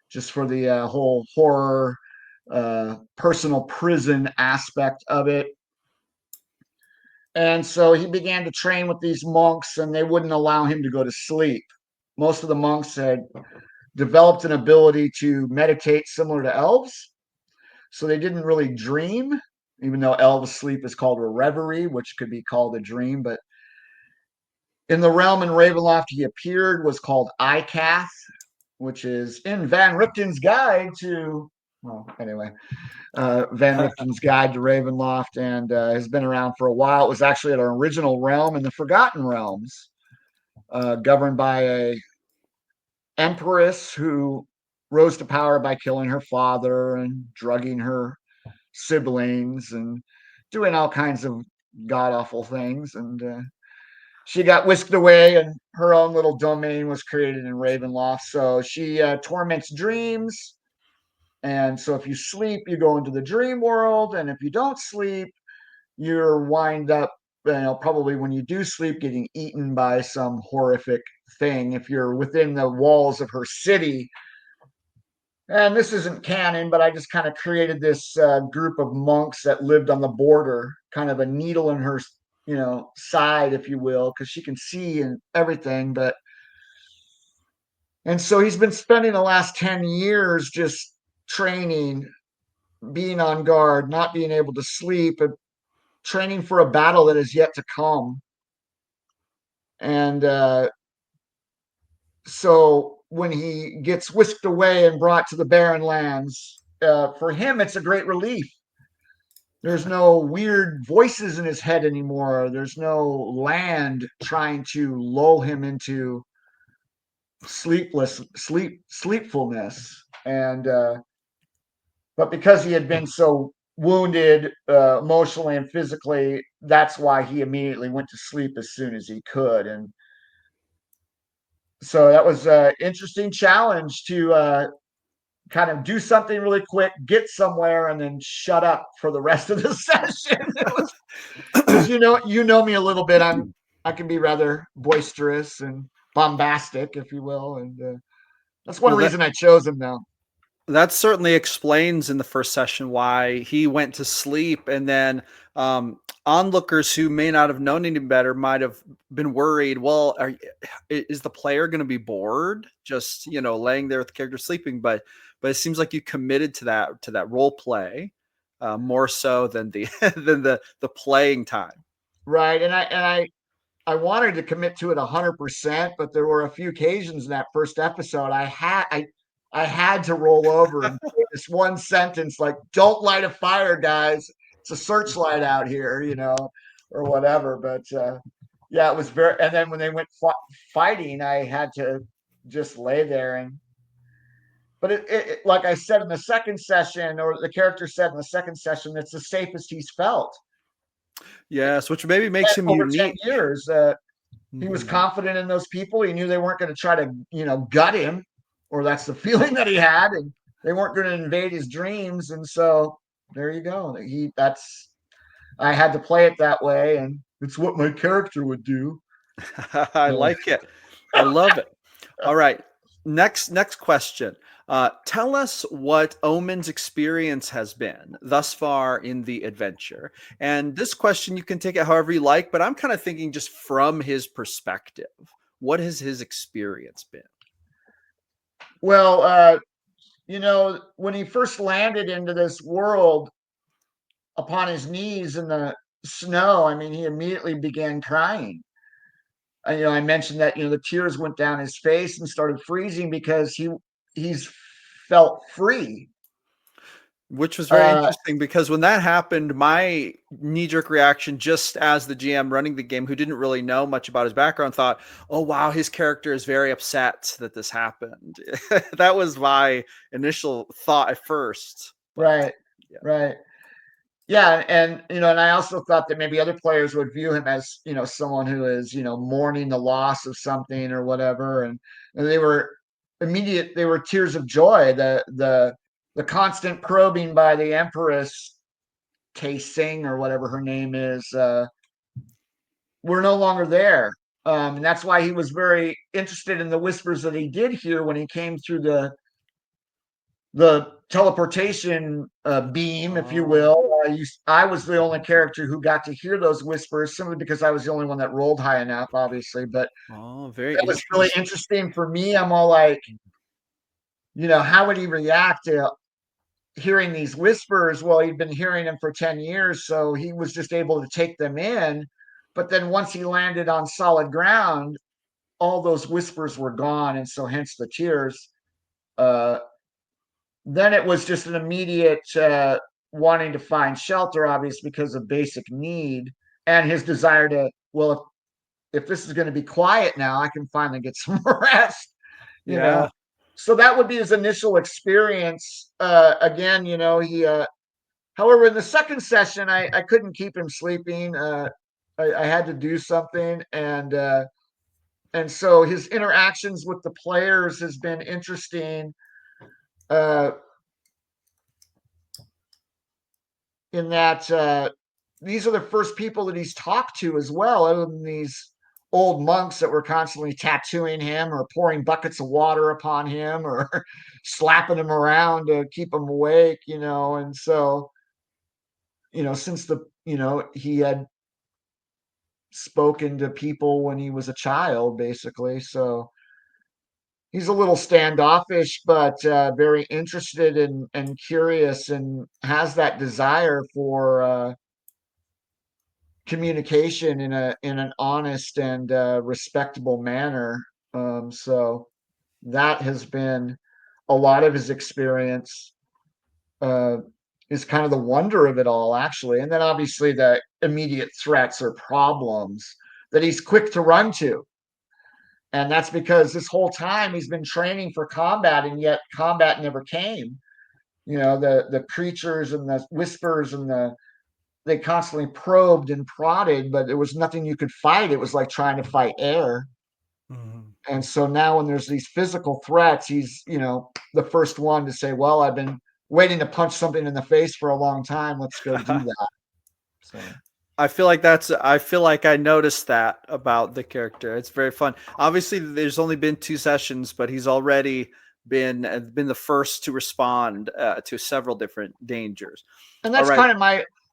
Speaker 3: just for the whole horror, personal prison aspect of it. And so he began to train with these monks, and they wouldn't allow him to go to sleep. Most of the monks had developed an ability to meditate similar to elves, so they didn't really dream, even though elves sleep is called a reverie, which could be called a dream. But in the realm in Ravenloft he appeared was called Icath, which is in Van Richten's guide to, well, anyway, Van Richten's guide to Ravenloft, and has been around for a while. It was actually an original realm in the Forgotten Realms, governed by a empress who rose to power by killing her father and drugging her siblings and doing all kinds of god awful things. And she got whisked away, and her own little domain was created in Ravenloft. So she torments dreams. And so if you sleep, you go into the dream world. And if you don't sleep, you're wind up, probably when you do sleep, getting eaten by some horrific thing if you're within the walls of her city. And this isn't canon, but I just kind of created this group of monks that lived on the border, kind of a needle in her, side, if you will, because she can see and everything. And so he's been spending the last 10 years just training, being on guard, not being able to sleep, and training for a battle that is yet to come. And so when he gets whisked away and brought to the Barren Lands, for him, it's a great relief. There's no weird voices in his head anymore. There's no land trying to lull him into sleepfulness. And but because he had been so wounded emotionally and physically, that's why he immediately went to sleep as soon as he could. And so that was an interesting challenge to kind of do something really quick, get somewhere, and then shut up for the rest of the session. Because you know me a little bit. I can be rather boisterous and bombastic, if you will, and that's one reason I chose him now.
Speaker 1: That certainly explains in the first session why he went to sleep, and then onlookers who may not have known any better might have been worried. Well, is the player going to be bored just laying there with the character sleeping? But it seems like you committed to that role play more so than the than the playing time.
Speaker 3: Right, and I wanted to commit to it 100%, but there were a few occasions in that first episode I had to roll over and say this one sentence like, "Don't light a fire, guys. It's a searchlight out here," or whatever. But yeah, it was very. And then when they went fighting, I had to just lay there. But it, like I said in the second session, or the character said in the second session, it's the safest he's felt.
Speaker 1: Yes, which maybe makes him
Speaker 3: over
Speaker 1: unique.
Speaker 3: 10 years. He was confident in those people. He knew they weren't going to try to, gut him, or that's the feeling that he had, and they weren't going to invade his dreams. And so there you go. I had to play it that way, and it's what my character would do.
Speaker 1: I like it. I love it. All right. Next question. Tell us what Omen's experience has been thus far in the adventure. And this question, you can take it however you like, but I'm kind of thinking just from his perspective. What has his experience been?
Speaker 3: Well, when he first landed into this world upon his knees in the snow, I mean, he immediately began crying. I mentioned that the tears went down his face and started freezing because he's felt free.
Speaker 1: Which was very interesting because when that happened, my knee-jerk reaction, just as the GM running the game, who didn't really know much about his background, thought, "Oh wow, his character is very upset that this happened." That was my initial thought at first.
Speaker 3: Right, right. Yeah, and I also thought that maybe other players would view him as someone who is mourning the loss of something or whatever, and they were they were tears of joy. The constant probing by the Empress Tay Sing or whatever her name is, were no longer there. And that's why he was very interested in the whispers that he did hear when he came through the teleportation beam, if you will. I was the only character who got to hear those whispers simply because I was the only one that rolled high enough, obviously. But
Speaker 1: very
Speaker 3: that was really interesting for me. I'm all like, how would he react to hearing these whispers? Well, he'd been hearing them for 10 years, so he was just able to take them in. But then once he landed on solid ground, all those whispers were gone. And so hence the tears. Then it was just an immediate wanting to find shelter, obviously, because of basic need and his desire to, well, if this is going to be quiet now, I can finally get some rest, So that would be his initial experience. Again, he, however, in the second session, I couldn't keep him sleeping. I had to do something. And so his interactions with the players has been interesting. In that these are the first people that he's talked to as well, other than these old monks that were constantly tattooing him or pouring buckets of water upon him or slapping him around to keep him awake, and so since he had spoken to people when he was a child, basically. So he's a little standoffish, but very interested and curious, and has that desire for communication in an honest and respectable manner. So that has been a lot of his experience. Is kind of the wonder of it all, actually, and then obviously the immediate threats or problems that he's quick to run to. And that's because this whole time he's been training for combat, and yet combat never came. The creatures and the whispers and they constantly probed and prodded, but there was nothing you could fight. It was like trying to fight air. Mm-hmm. And so now when there's these physical threats, he's, the first one to say, well, I've been waiting to punch something in the face for a long time. Let's go do that. So
Speaker 1: I feel like I noticed that about the character. It's very fun. Obviously, there's only been 2 sessions, but he's already been the first to respond to several different dangers.
Speaker 3: And that's kind of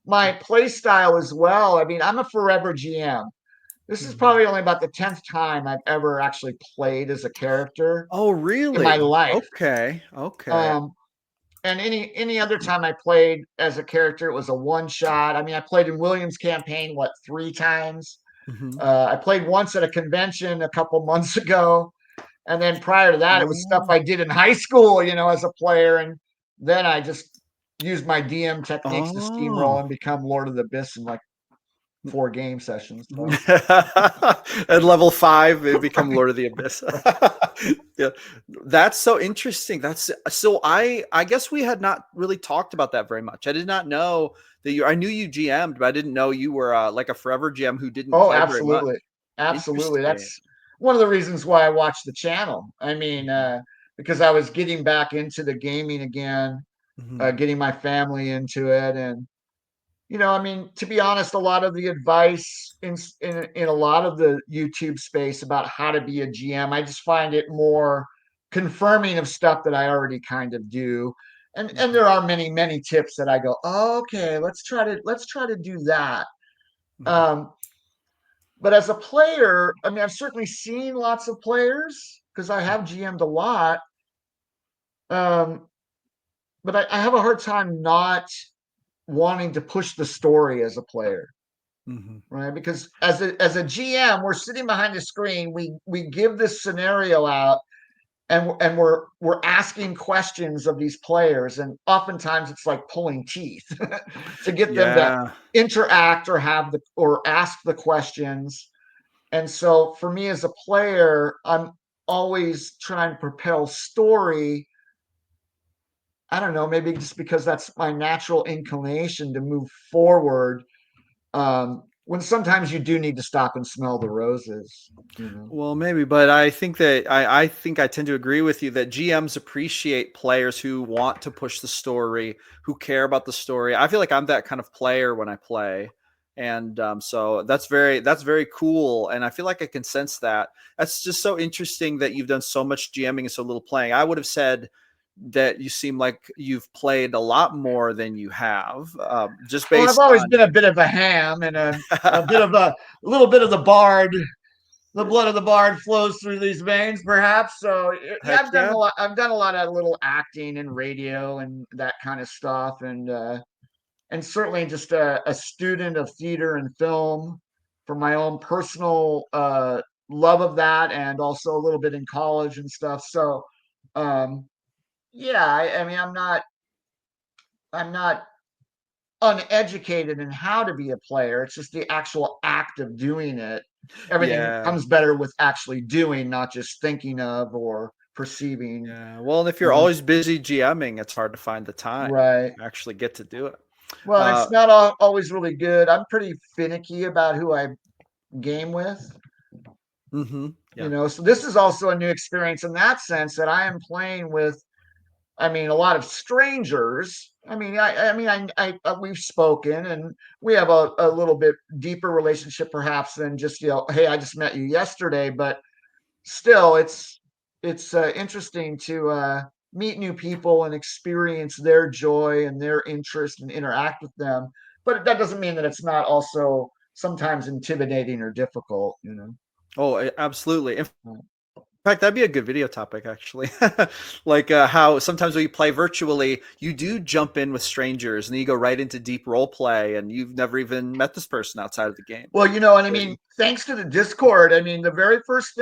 Speaker 3: my play style as well. I mean, I'm a forever GM. This is probably only about the 10th time I've ever actually played as a character.
Speaker 1: Oh, really?
Speaker 3: In my life.
Speaker 1: Okay.
Speaker 3: And any other time I played as a character, it was a one shot. I mean, I played in William's campaign 3 times. Mm-hmm. I played once at a convention a couple months ago, and then prior to that, it was stuff I did in high school, as a player, and then I just used my DM techniques to steamroll and become Lord of the Abyss in 4 game sessions. So.
Speaker 1: At level 5, they become Lord of the Abyss. Yeah, that's so interesting. I guess we had not really talked about that very much. I did not know that I knew you GM'd, but I didn't know you were like a forever GM who didn't.
Speaker 3: Oh, absolutely, absolutely. That's one of the reasons why I watched the channel. I mean, because I was getting back into the gaming again, getting my family into it, and I mean, to be honest, a lot of the advice in a lot of the YouTube space about how to be a GM, I just find it more confirming of stuff that I already kind of do. And
Speaker 1: Mhm,
Speaker 3: there are many tips that I go, oh, okay, let's try to do that.
Speaker 1: mhm.
Speaker 3: Um, but as a player, I mean, I've certainly seen lots of players because I have GM'd a lot. Um, but I have a hard time not wanting to push the story as a player,
Speaker 1: Mhm.
Speaker 3: right? Because as a GM, we're sitting behind the screen. We give this scenario out, and we're asking questions of these players, and oftentimes it's like pulling teeth to get them to
Speaker 1: Yeah.
Speaker 3: interact or ask the questions. And so for me as a player, I'm always trying to propel story. I don't know, maybe just because that's my natural inclination to move forward. When sometimes you do need to stop and smell the roses.
Speaker 1: Well, maybe, but I think I tend to agree with you that GMs appreciate players who want to push the story, who care about the story. I feel like I'm that kind of player when I play, and so that's very cool, and I feel like I can sense that. That's just so interesting that you've done so much GMing and so little playing. I would have said that you seem like you've played a lot more than you have, just
Speaker 3: Well, I've
Speaker 1: based
Speaker 3: always
Speaker 1: on
Speaker 3: been a bit of a ham and a bit of a little bit of the bard. The blood of the bard flows through these veins, perhaps. So yeah,
Speaker 1: heck
Speaker 3: I've done
Speaker 1: yeah.
Speaker 3: a lot. I've done a lot of little acting and radio and that kind of stuff, and certainly just a student of theater and film for my own personal love of that, and also a little bit in college and stuff. So um, yeah, I mean, I'm not uneducated in how to be a player. It's just the actual act of doing it. Everything
Speaker 1: Yeah.
Speaker 3: comes better with actually doing, not just thinking of or perceiving.
Speaker 1: Yeah. Well, and if
Speaker 3: You
Speaker 1: you're
Speaker 3: know,
Speaker 1: always busy GMing, it's hard to find the time
Speaker 3: right?
Speaker 1: to actually get to do it.
Speaker 3: Well, and
Speaker 1: Uh,
Speaker 3: it's not always really good. I'm pretty finicky about who I game with.
Speaker 1: yeah.
Speaker 3: So this is also a new experience in that sense that I am playing with. I mean, a lot of strangers. We've spoken and we have a little bit deeper relationship perhaps than just, hey, I just met you yesterday, but still it's interesting to meet new people and experience their joy and their interest and interact with them. But that doesn't mean that it's not also sometimes intimidating or difficult.
Speaker 1: Oh, absolutely. In
Speaker 3: Right.
Speaker 1: fact, that'd be a good video topic, actually. Like how sometimes when you play virtually, you do jump in with strangers and then you go right into deep role play, and you've never even met this person outside of the game.
Speaker 3: Well, and I mean, thanks to the Discord, I mean, the very first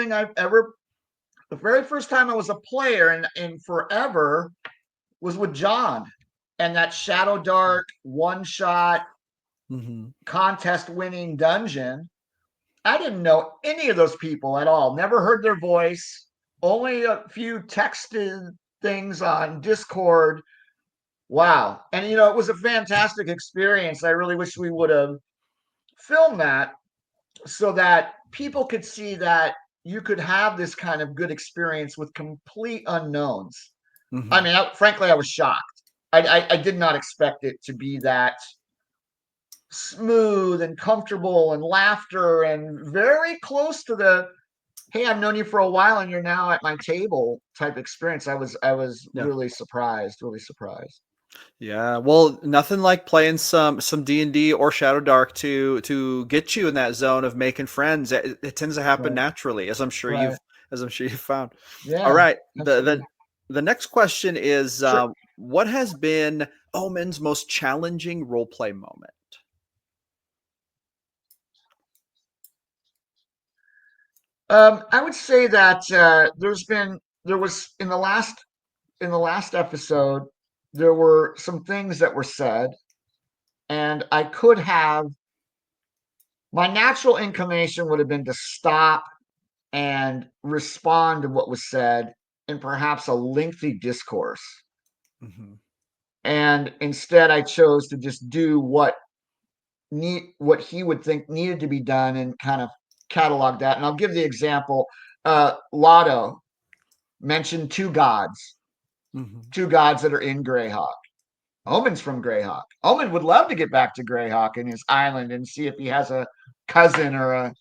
Speaker 3: time I was a player in forever was with John and that Shadow Dark one shot
Speaker 1: Mm-hmm.
Speaker 3: contest winning dungeon. I didn't know any of those people at all. Never heard their voice. Only a few texted things on Discord. Wow. And it was a fantastic experience. I really wish we would have filmed that so that people could see that you could have this kind of good experience with complete unknowns. I
Speaker 1: Mm-hmm.
Speaker 3: mean, frankly, I was shocked. I did not expect it to be that smooth and comfortable and laughter and very close to the hey, I've known you for a while and you're now at my table type experience. I was
Speaker 1: Yeah.
Speaker 3: really surprised.
Speaker 1: Yeah, well, nothing like playing some D&D or Shadow Dark to get you in that zone of making friends. It tends to happen
Speaker 3: Right.
Speaker 1: naturally,
Speaker 3: Right.
Speaker 1: as I'm sure you've found. All
Speaker 3: Yeah,
Speaker 1: right,
Speaker 3: absolutely.
Speaker 1: the next question is,
Speaker 3: Sure.
Speaker 1: what has been Omen's most challenging role play moment?
Speaker 3: I would say that there was in the last episode, there were some things that were said, and my natural inclination would have been to stop and respond to what was said in perhaps a lengthy discourse.
Speaker 1: Hmm.
Speaker 3: And instead, I chose to just do what he would think needed to be done and kind of catalog that. And I'll give the example. Lotto mentioned two gods
Speaker 1: Hmm.
Speaker 3: that are in Greyhawk. Omen's from Greyhawk. Omen would love to get back to Greyhawk and his island and see if he has a cousin or a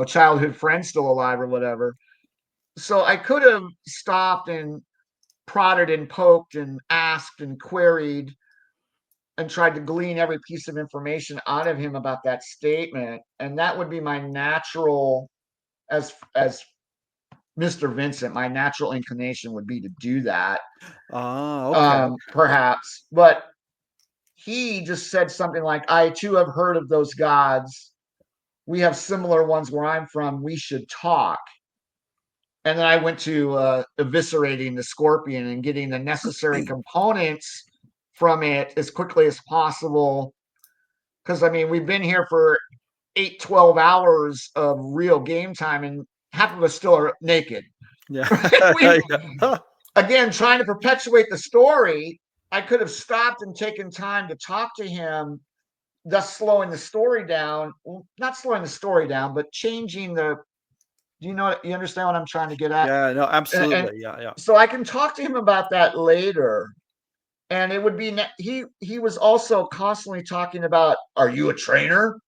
Speaker 3: childhood friend still alive or whatever. So I could have stopped and prodded and poked and asked and queried and tried to glean every piece of information out of him about that statement, and that would be my natural, as Mr. Vincent, my natural inclination would be to do that.
Speaker 1: Okay.
Speaker 3: Perhaps, but he just said something like, I too have heard of those gods. We have similar ones where I'm from. We should talk. And then I went to eviscerating the scorpion and getting the necessary components from it as quickly as possible. Because, I mean, we've been here for 8-12 hours of real game time, and half of us still are naked.
Speaker 1: Yeah.
Speaker 3: Yeah. Again, trying to perpetuate the story, I could have stopped and taken time to talk to him, thus slowing the story down. Well, not slowing the story down, but changing the. You understand what I'm trying to get at?
Speaker 1: Yeah, no,
Speaker 3: And
Speaker 1: absolutely. Yeah.
Speaker 3: so I can talk to him about that later. And it would be he was also constantly talking about, are you a trainer?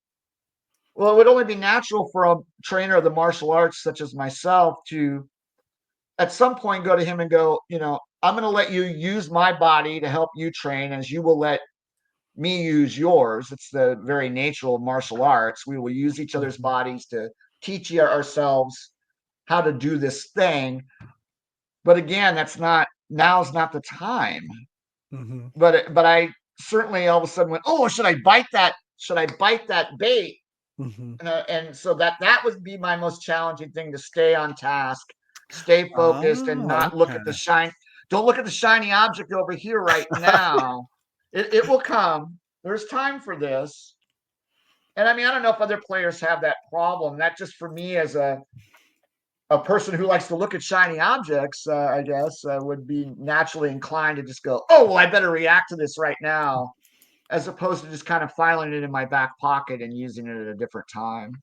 Speaker 3: Well, it would only be natural for a trainer of the martial arts such as myself to at some point go to him and go, I'm going to let you use my body to help you train as you will let me use yours. It's the very nature of martial arts. We will use each other's bodies to teach ourselves how to do this thing. But again, now's not the time.
Speaker 1: Mm-hmm.
Speaker 3: But I certainly all of a sudden went, oh, should I bite that? Should I bite that bait?
Speaker 1: Mm-hmm.
Speaker 3: And so that would be my most challenging thing, to stay on task, stay focused, and not look at the
Speaker 1: Okay.
Speaker 3: shine. Don't look at the shiny object over here right now. It will come. There's time for this. And I mean, I don't know if other players have that problem. That just for me as a person who likes to look at shiny objects, I guess, would be naturally inclined to just go, oh, well, I better react to this right now, as opposed to just kind of filing it in my back pocket and using it at a different time.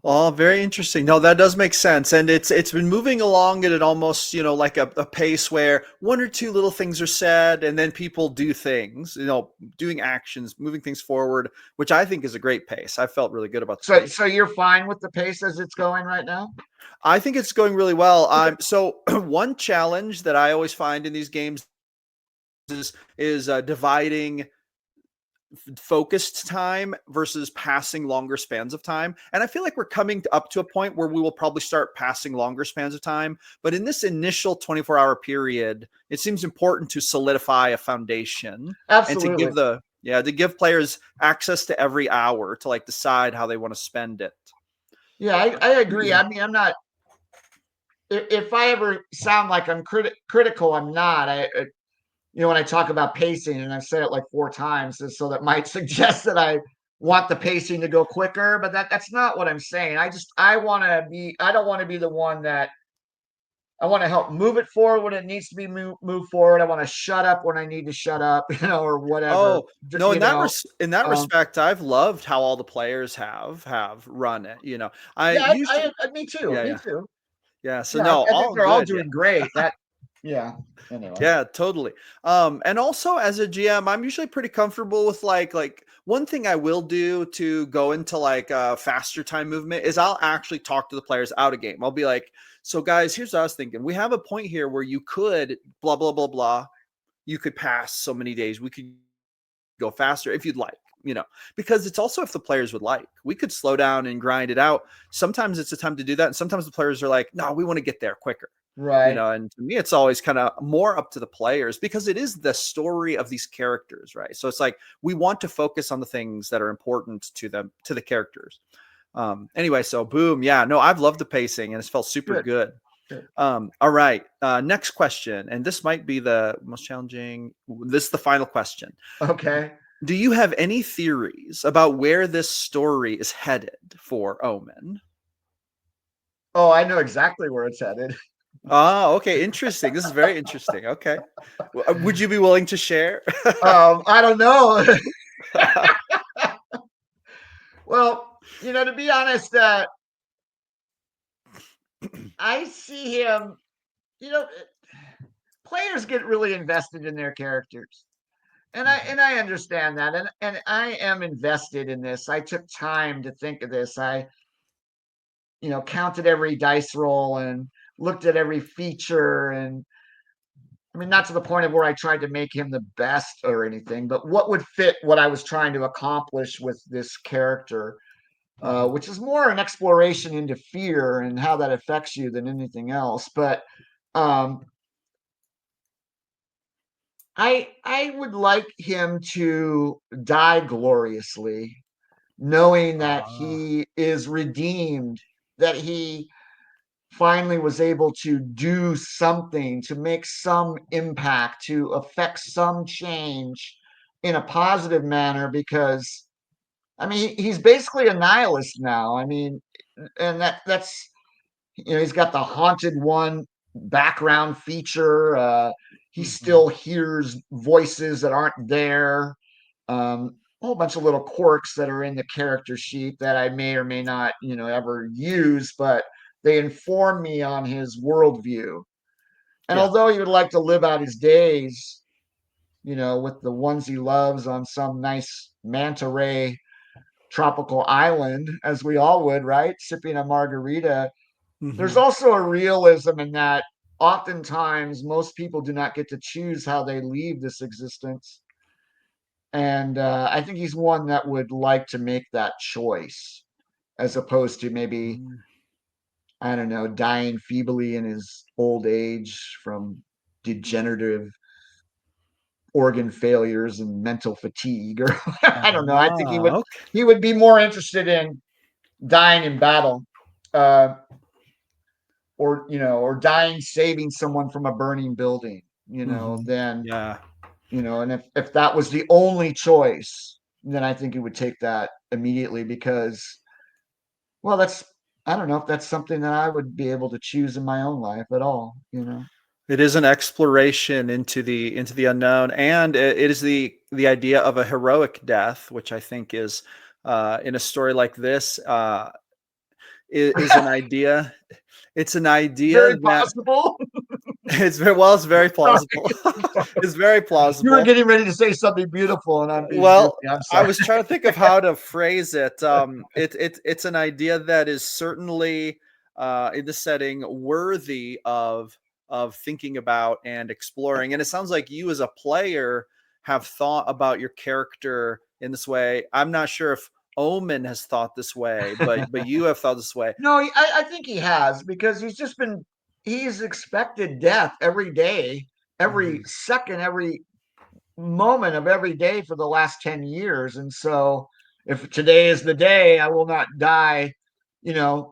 Speaker 1: Oh, very interesting. No, that does make sense, and it's been moving along at an almost like a pace where one or two little things are said, and then people do things, doing actions, moving things forward, which I think is a great pace. I felt really good about the pace.
Speaker 3: So you're fine with the pace as it's going right now?
Speaker 1: I think it's going really well.
Speaker 3: Okay.
Speaker 1: So one challenge that I always find in these games is dividing focused time versus passing longer spans of time. And I feel like we're coming up to a point where we will probably start passing longer spans of time. But in this initial 24-hour period, it seems important to solidify a foundation and to
Speaker 3: Absolutely.
Speaker 1: give players access to every hour to decide how they want to spend it.
Speaker 3: Yeah, I agree. I mean, I'm not. If I ever sound like I'm critical, I'm not. When I talk about pacing, and I've said it like 4 times, so that might suggest that I want the pacing to go quicker, but that's not what I'm saying. I don't want to be the one that I want to help move it forward when it needs to be moved forward. I want to shut up when I need to shut up, or whatever.
Speaker 1: Oh, no, in that
Speaker 3: Um,
Speaker 1: respect, I've loved how all the players have run it. I
Speaker 3: yeah,
Speaker 1: usually
Speaker 3: me too.
Speaker 1: yeah,
Speaker 3: Me
Speaker 1: yeah.
Speaker 3: too.
Speaker 1: Yeah, so
Speaker 3: Yeah,
Speaker 1: no,
Speaker 3: I think
Speaker 1: all
Speaker 3: they're all
Speaker 1: good. Yeah.
Speaker 3: doing great. Yeah. Anyway.
Speaker 1: Yeah, totally. And also as a GM, I'm usually pretty comfortable with like one thing I will do to go into faster time movement is I'll actually talk to the players out of game. I'll be like, so guys, here's what I was thinking. We have a point here where you could blah blah blah blah. You could pass so many days. We could go faster if you'd like, because it's also if the players would like. We could slow down and grind it out. Sometimes it's a time to do that. And sometimes the players are like, no, we want to get there quicker.
Speaker 3: Right.
Speaker 1: And to me, it's always kind of more up to the players because it is the story of these characters, right? So it's like we want to focus on the things that are important to them, to the characters. Anyway, so boom, yeah, no, I've loved the pacing and it's felt super good. All right, next question, and this might be the most challenging. This is the final question.
Speaker 3: Okay.
Speaker 1: Do you have any theories about where this story is headed for Omen?
Speaker 3: Oh, I know exactly where it's headed.
Speaker 1: Oh, okay. Interesting. This is very interesting. Okay. Would you be willing to share?
Speaker 3: I don't know. Well, to be honest, I see him, you know, players get really invested in their characters. And I understand that, and I am invested in this. I took time to think of this. I counted every dice roll and looked at every feature, and I mean, not to the point of where I tried to make him the best or anything, but what would fit what I was trying to accomplish with this character, which is more an exploration into fear and how that affects you than anything else. But um, I would like him to die gloriously, knowing that
Speaker 1: Ah.
Speaker 3: he is redeemed, that he finally was able to do something, to make some impact, to affect some change in a positive manner. Because I mean, he's basically a nihilist now. I mean, and that's he's got the haunted one background feature. He
Speaker 1: Mhm.
Speaker 3: still hears voices that aren't there. A whole bunch of little quirks that are in the character sheet that I may or may not, ever use, but they inform me on his worldview. And
Speaker 1: Yeah.
Speaker 3: although he would like to live out his days, with the ones he loves on some nice manta ray tropical island, as we all would, right? Sipping a margarita. There's
Speaker 1: Mhm.
Speaker 3: also a realism in that oftentimes most people do not get to choose how they leave this existence. And I think he's one that would like to make that choice as opposed to maybe,
Speaker 1: Mm.
Speaker 3: I don't know, dying feebly in his old age from degenerative organ failures and mental fatigue, or I don't know. I think he would
Speaker 1: Okay.
Speaker 3: he would be more interested in dying in battle, uh, or dying saving someone from a burning building,
Speaker 1: Mhm.
Speaker 3: than
Speaker 1: Yeah.
Speaker 3: and if that was the only choice, then I think he would take that immediately. Because, well, that's I don't know if that's something that I would be able to choose in my own life at all.
Speaker 1: It is an exploration into the unknown, and it is the idea of a heroic death, which I think is in a story like this is an idea. It's an idea
Speaker 3: Very
Speaker 1: that
Speaker 3: possible.
Speaker 1: it's very
Speaker 3: Sorry.
Speaker 1: plausible.
Speaker 3: Sorry.
Speaker 1: It's very
Speaker 3: You were
Speaker 1: plausible.
Speaker 3: getting ready to say something beautiful, and I'm being
Speaker 1: Well,
Speaker 3: goofy. I'm
Speaker 1: I
Speaker 3: sorry.
Speaker 1: was trying to think of how to phrase it. It's an idea that is certainly in the setting worthy of thinking about and exploring. And it sounds like you, as a player, have thought about your character in this way. I'm not sure if Omen has thought this way, but you have thought this way.
Speaker 3: No, I think he has, because he's expected death every day, every
Speaker 1: Mhm.
Speaker 3: second, every moment of every day for the last 10 years. And so, if today is the day, I will not die,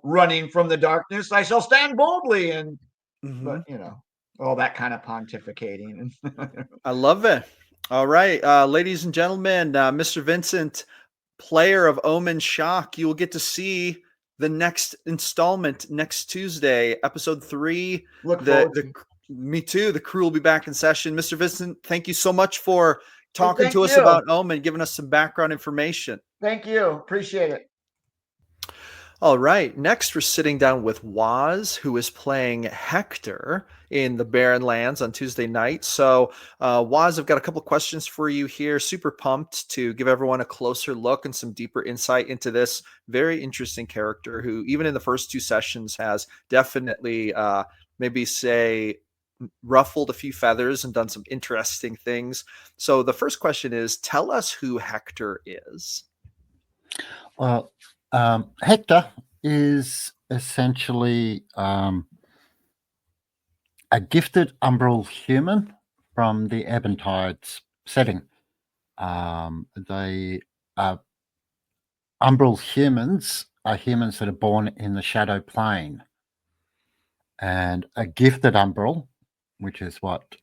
Speaker 3: running from the darkness. I shall stand boldly. But,
Speaker 1: Mhm.
Speaker 3: all that kind of pontificating.
Speaker 1: I love it. All right, ladies and gentlemen, Mr. Vincent, player of Omen Shock, you will get to see the next installment next Tuesday, episode 3.
Speaker 3: Look
Speaker 1: The
Speaker 3: forward
Speaker 1: the
Speaker 3: to.
Speaker 1: Me too. The crew will be back in session. Mr. Vincent, thank you so much for
Speaker 3: Hey,
Speaker 1: talking
Speaker 3: thank
Speaker 1: to us
Speaker 3: you.
Speaker 1: about Omen, giving us some background information.
Speaker 3: Thank you. Appreciate it.
Speaker 1: All right. Next, we're sitting down with Waz, who is playing Hector in the Barren Lands on Tuesday night. So, Waz, I've got a couple questions for you here. Super pumped to give everyone a closer look and some deeper insight into this very interesting character who, even in the first 2 sessions, has definitely, maybe say, ruffled a few feathers and done some interesting things. So, the first question is, tell us who Hector is.
Speaker 4: Well, Hector is essentially a gifted umbral human from the Ebb and Tides setting. They umbral humans are humans that are born in the shadow plane, and a gifted umbral, which is what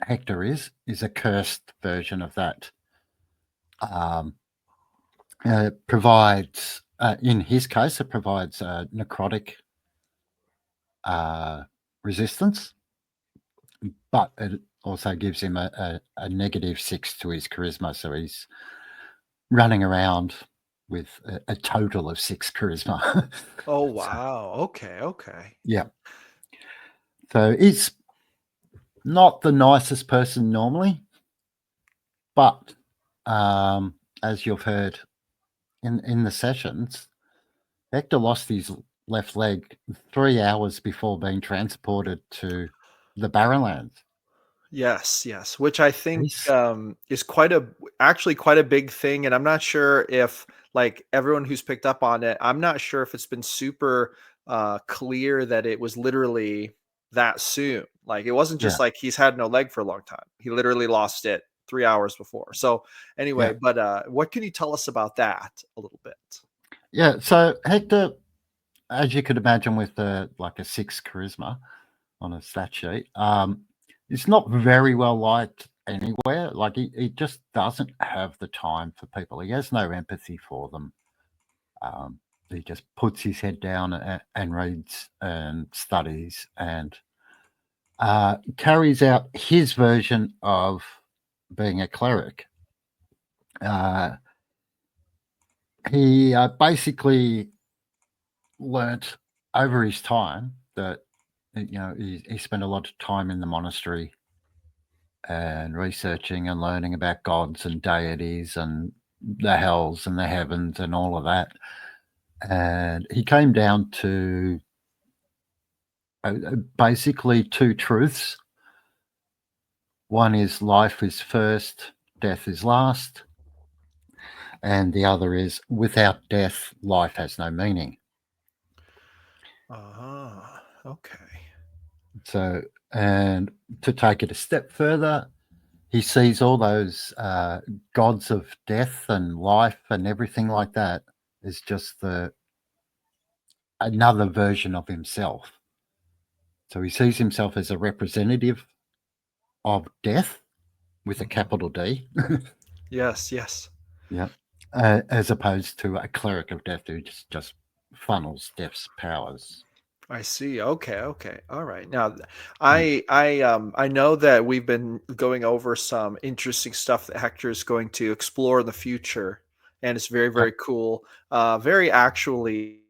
Speaker 4: Hector is a cursed version of that. Provides, in his case, it provides necrotic resistance, but it also gives him a -6 to his charisma. So he's running around with a total of 6 charisma.
Speaker 1: Oh,
Speaker 4: So,
Speaker 1: wow. Okay. Okay.
Speaker 4: yeah. So he's not the nicest person normally. But as you've heard in the sessions, Hector lost his left leg 3 hours before being transported to the Barren Lands.
Speaker 1: Yes, yes, which I think
Speaker 4: He's-
Speaker 1: is actually quite a big thing, and I'm not sure if like everyone who's picked up on it, I'm not sure if it's been super clear that it was literally that soon. Like it wasn't
Speaker 4: Yeah,
Speaker 1: just like he's had no leg for a long time. He literally lost it 3 hours before. So anyway,
Speaker 4: yeah,
Speaker 1: but what can you tell us about that a little bit?
Speaker 4: yeah. So Hector, as you could imagine, with like a 6 charisma on a stat sheet, it's not very well liked anywhere. Like he just doesn't have the time for people. He has no empathy for them. He just puts his head down and reads and studies and carries out his version of being a cleric. He basically learnt over his time that he spent a lot of time in the monastery and researching and learning about gods and deities and the hells and the heavens and all of that. And he came down to basically 2 truths. One is life is first, death is last. And the other is without death, life has no meaning.
Speaker 1: Okay.
Speaker 4: So, and to take it a step further, he sees all those gods of death and life and everything like that as just another version of himself. So he sees himself as a representative of death with a capital D.
Speaker 1: Yes, yes.
Speaker 4: Yeah. As opposed to a cleric of death who just funnels death's powers.
Speaker 1: I see. Okay, okay. All right. Now,
Speaker 4: Mm.
Speaker 1: I know that we've been going over some interesting stuff that Hector is going to explore in the future, and it's very,
Speaker 4: Yep.
Speaker 1: very cool. Very actually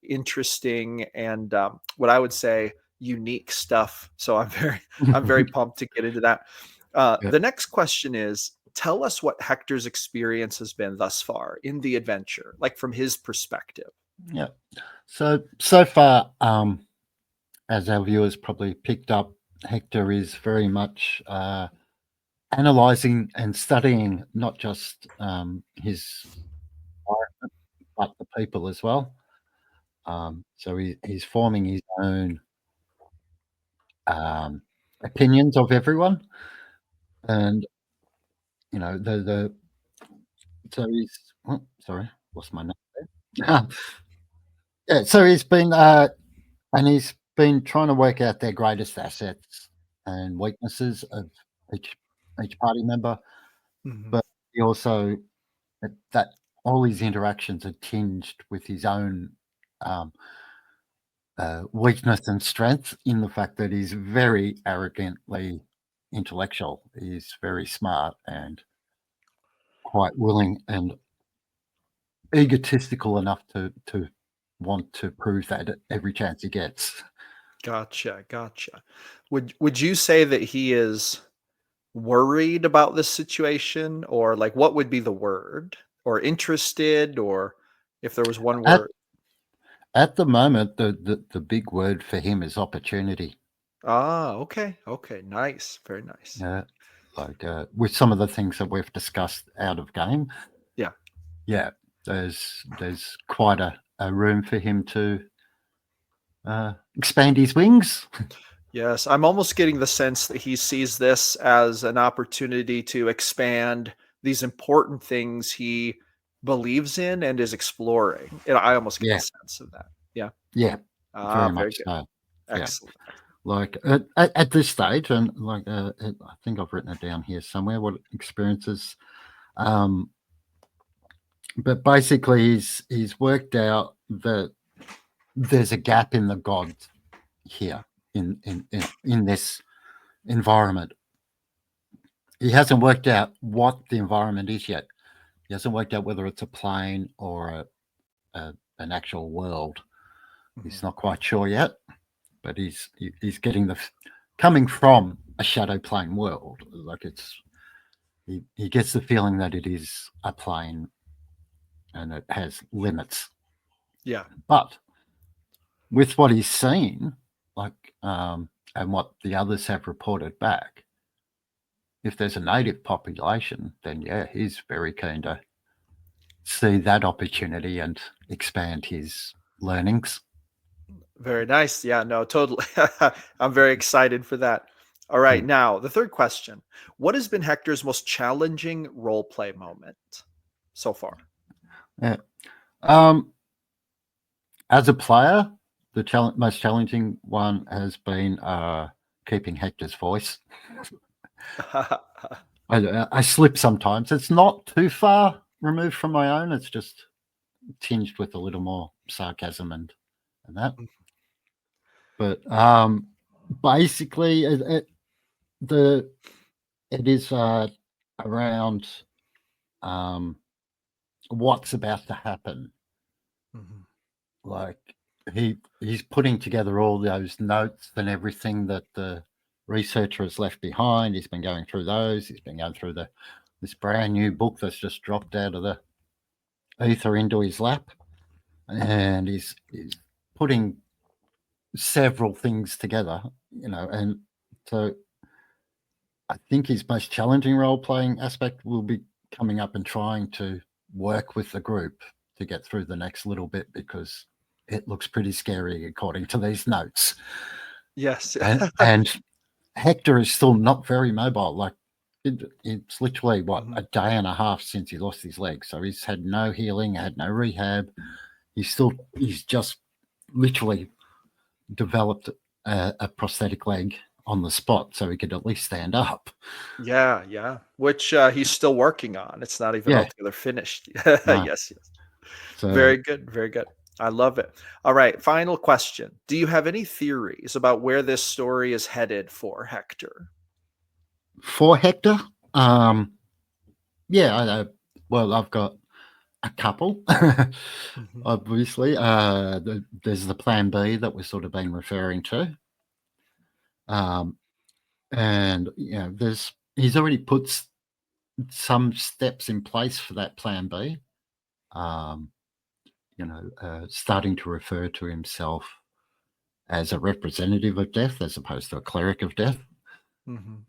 Speaker 1: interesting and what I would say unique stuff. So I'm very pumped to get into that.
Speaker 4: Yeah.
Speaker 1: The next question is, tell us what Hector's experience has been thus far in the adventure, like from his perspective.
Speaker 4: Yeah. So far, as our viewers probably picked up, Hector is very much analysing and studying not just his environment, but the people as well. So he's forming his own opinions of everyone, and the so he's sorry, lost my name. Yeah, so he's been trying to work out their greatest assets and weaknesses of each party member,
Speaker 1: Mhm.
Speaker 4: but he also that all his interactions are tinged with his own weakness and strength in the fact that he's very arrogantly intellectual. He's very smart and quite willing and egotistical enough to want to prove that at every chance he gets.
Speaker 1: Gotcha, gotcha. Would you say that he is worried about this situation, or like what would be the word? Or interested, or if there was one
Speaker 4: At
Speaker 1: word?
Speaker 4: at the moment, the big word for him is opportunity.
Speaker 1: Ah, okay, okay, nice, very nice.
Speaker 4: Yeah, like with some of the things that we've discussed out of game,
Speaker 1: Yeah.
Speaker 4: yeah, there's quite a room for him to expand his wings.
Speaker 1: Yes, I'm almost getting the sense that he sees this as an opportunity to expand these important things he believes in and is exploring. And I almost get the
Speaker 4: Yeah,
Speaker 1: sense of that. Yeah.
Speaker 4: yeah,
Speaker 1: Ah,
Speaker 4: very
Speaker 1: very
Speaker 4: much
Speaker 1: good.
Speaker 4: so. Yeah,
Speaker 1: Excellent.
Speaker 4: like at this stage, and like I think I've written it down here somewhere. What experiences, um, but basically, he's worked out that there's a gap in the gods here in this environment. He hasn't worked out what the environment is yet. He hasn't worked out whether it's a plane or an actual world. He's
Speaker 1: Mhm.
Speaker 4: not quite sure yet, but he's getting coming from a shadow plane world. Like he gets the feeling that it is a plane and it has limits.
Speaker 1: Yeah.
Speaker 4: But with what he's seen, and what the others have reported back, if there's a native population, then yeah, he's very keen to see that opportunity and expand his learnings.
Speaker 1: Very nice. Yeah, no, totally. I'm very excited for that. All right, now the third question. What has been Hector's most challenging role play moment so far?
Speaker 4: Yeah. As a player, the most challenging one has been keeping Hector's voice. I slip sometimes. It's not too far removed from my own. It's just tinged with a little more sarcasm and that. But basically, it is around what's about to happen.
Speaker 1: Mhm.
Speaker 4: Like he's putting together all those notes and everything that the researcher has left behind. He's been going through those. He's been going through this brand new book that's just dropped out of the ether into his lap, and he's putting several things together, and so I think his most challenging role playing aspect will be coming up and trying to work with the group to get through the next little bit, because it looks pretty scary according to these notes.
Speaker 1: Yes.
Speaker 4: And Hector is still not very mobile. Like it's literally a day and a half since he lost his leg, so he's had no healing, had no rehab. He's just literally developed a prosthetic leg on the spot so he could at least stand up.
Speaker 1: Yeah, yeah. Which he's still working on. It's not even
Speaker 4: Yeah.
Speaker 1: altogether finished.
Speaker 4: No.
Speaker 1: Yes, yes.
Speaker 4: So
Speaker 1: Very good, very good. I love it. All right, final question. Do you have any theories about where this story is headed for Hector?
Speaker 4: for Hector, yeah, well, I've got a couple.
Speaker 1: Mhm.
Speaker 4: Obviously, there's the Plan B that we've sort of been referring to, and he's already put some steps in place for that Plan B. Starting to refer to himself as a representative of death as opposed to a cleric of death.
Speaker 1: Mhm.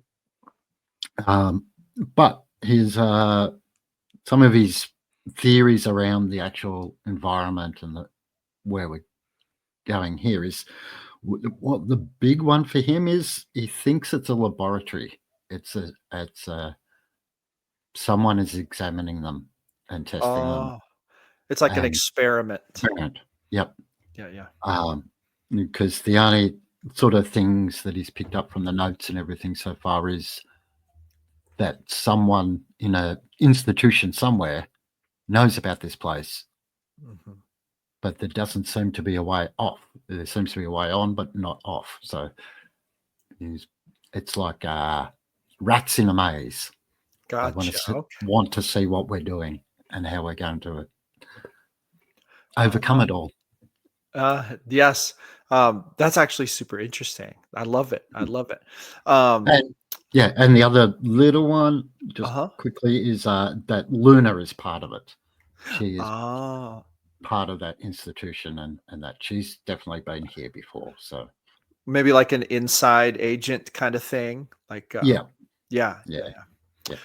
Speaker 4: But his some of his theories around the actual environment and where we're going here is what the big one for him is. He thinks it's a laboratory. It's someone is examining them and testing them.
Speaker 1: Oh, it's like an
Speaker 4: And
Speaker 1: experiment.
Speaker 4: yep.
Speaker 1: Yeah, yeah.
Speaker 4: Because the only sort of things that he's picked up from the notes and everything so far is that someone in a institution somewhere knows about this place,
Speaker 1: Mhm.
Speaker 4: but there doesn't seem to be a way off. There seems to be a way on, but not off. So it's like rats in a maze. They
Speaker 1: Gotcha. Okay.
Speaker 4: want to see what we're doing and how we're going to
Speaker 1: All
Speaker 4: overcome
Speaker 1: right.
Speaker 4: it all.
Speaker 1: Yes. That's actually super interesting. I love it. I love it. Um,
Speaker 4: And the other little one, just
Speaker 1: uh-huh.
Speaker 4: quickly, is that Luna is part of it. She is
Speaker 1: Ah,
Speaker 4: part of that institution, and that she's definitely been here before. So
Speaker 1: maybe like an inside agent kind of thing. Like,
Speaker 4: yeah,
Speaker 1: yeah,
Speaker 4: yeah,
Speaker 1: yeah, yeah.
Speaker 4: yeah.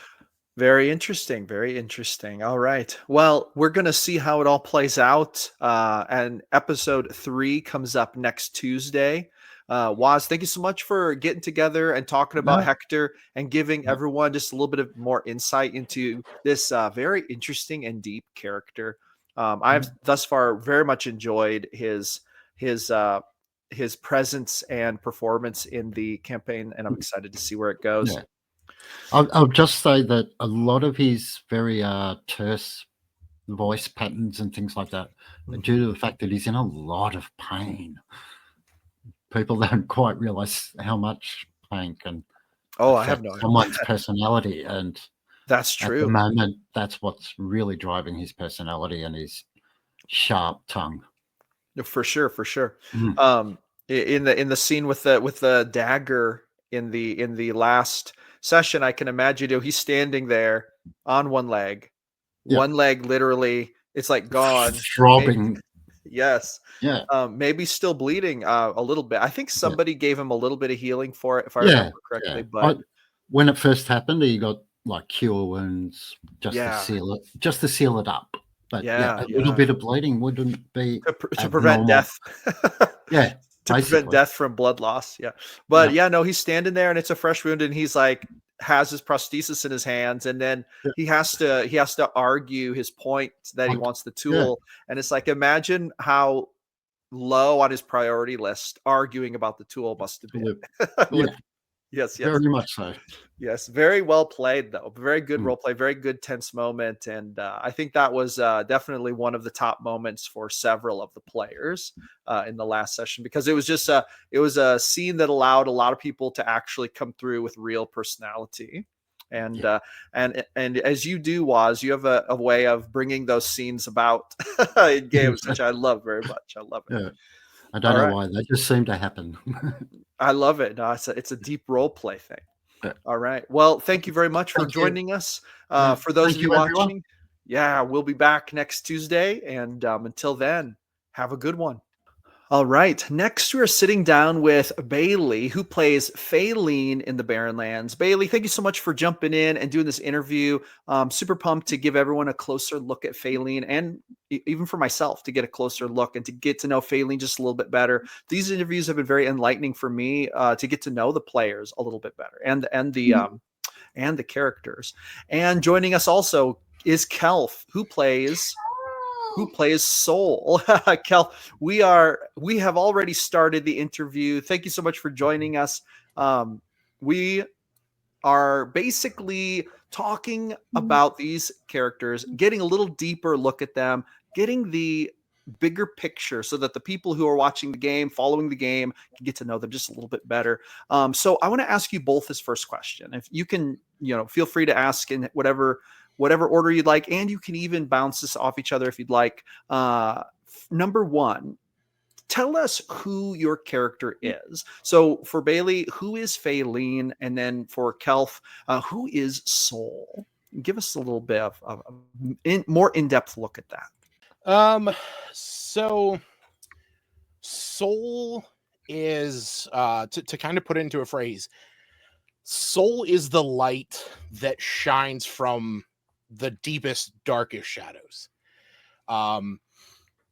Speaker 1: Very interesting. Very interesting. All right. Well, we're going to see how it all plays out. And episode 3 comes up next Tuesday. Waz, thank you so much for getting together and talking about
Speaker 4: No,
Speaker 1: Hector and giving everyone just a little bit of more insight into this very interesting and deep character. I've thus far very much enjoyed his uh, his presence and performance in the campaign, and I'm excited to see where it goes.
Speaker 4: yeah. I'll just say that a lot of his very terse voice patterns and things like that are due to the fact that he's in a lot of pain. People don't quite realize how much pain can
Speaker 1: Oh, I have
Speaker 4: affect
Speaker 1: no idea.
Speaker 4: someone's personality, and
Speaker 1: That's
Speaker 4: at the
Speaker 1: true.
Speaker 4: moment, that's what's really driving his personality and his sharp tongue.
Speaker 1: For sure, for sure.
Speaker 4: Mm.
Speaker 1: In the scene with the dagger in the last session, I can imagine he's standing there on one leg,
Speaker 4: Yep.
Speaker 1: one leg literally, it's like gone.
Speaker 4: Throbbing.
Speaker 1: Yes.
Speaker 4: Yeah.
Speaker 1: Maybe still bleeding a little bit. I think somebody gave him a little bit of healing for it, if I
Speaker 4: Yeah,
Speaker 1: remember correctly. But
Speaker 4: when it first happened, he got like cure wounds just
Speaker 1: Yeah.
Speaker 4: to seal it up. But
Speaker 1: Yeah,
Speaker 4: a little
Speaker 1: yeah.
Speaker 4: bit of bleeding wouldn't be
Speaker 1: to prevent
Speaker 4: abnormal.
Speaker 1: death.
Speaker 4: Yeah,
Speaker 1: To prevent
Speaker 4: basically.
Speaker 1: death from blood loss. Yeah. But
Speaker 4: Yeah.
Speaker 1: yeah, no, he's standing there and it's a fresh wound, and he's like has his prosthesis in his hands, and then
Speaker 4: Yeah.
Speaker 1: he has to argue his point that he wants the tool. And it's like, imagine how low on his priority list arguing about the tool must have been.
Speaker 4: Yeah.
Speaker 1: Yes,
Speaker 4: Very much so.
Speaker 1: Yes, very well played, though. Very good role play, very good tense moment, and I think that was definitely one of the top moments for several of the players in the last session, because it was just it was a scene that allowed a lot of people to actually come through with real personality. And and as you do, Waz, you have a way of bringing those scenes about in games, which I love very much. I love it.
Speaker 4: Yeah. I don't know why. They just seem to happen.
Speaker 1: I love it. No, it's a deep role play thing.
Speaker 4: Yeah.
Speaker 1: All right. Well, thank you very much for joining us. For those of you watching, we'll be back next Tuesday. And until then, have a good one. All right. Next, we're sitting down with Bailey, who plays Faylene in the Barren Lands. Bailey, thank you so much for jumping in and doing this interview. Super pumped to give everyone a closer look at Faylene, and even for myself to get a closer look and to get to know Faylene just a little bit better. These interviews have been very enlightening for me to get to know the players a little bit better, and the characters. And joining us also is Kelf, who plays Soul. Kel, we have already started the interview. Thank you so much for joining us. We are basically talking about these characters, getting a little deeper look at them, getting the bigger picture so that the people who are watching the game, following the game, can get to know them just a little bit better. So I want to ask you both this first question. If you can, feel free to ask in whatever order you'd like, and you can even bounce this off each other if you'd like. Number one, tell us who your character is. So for Bailey, who is Faylene? And then for Kelf, who is Soul? Give us a little bit of more in-depth look at that.
Speaker 5: So Soul is, to kind of put it into a phrase, Soul is the light that shines from the deepest, darkest shadows.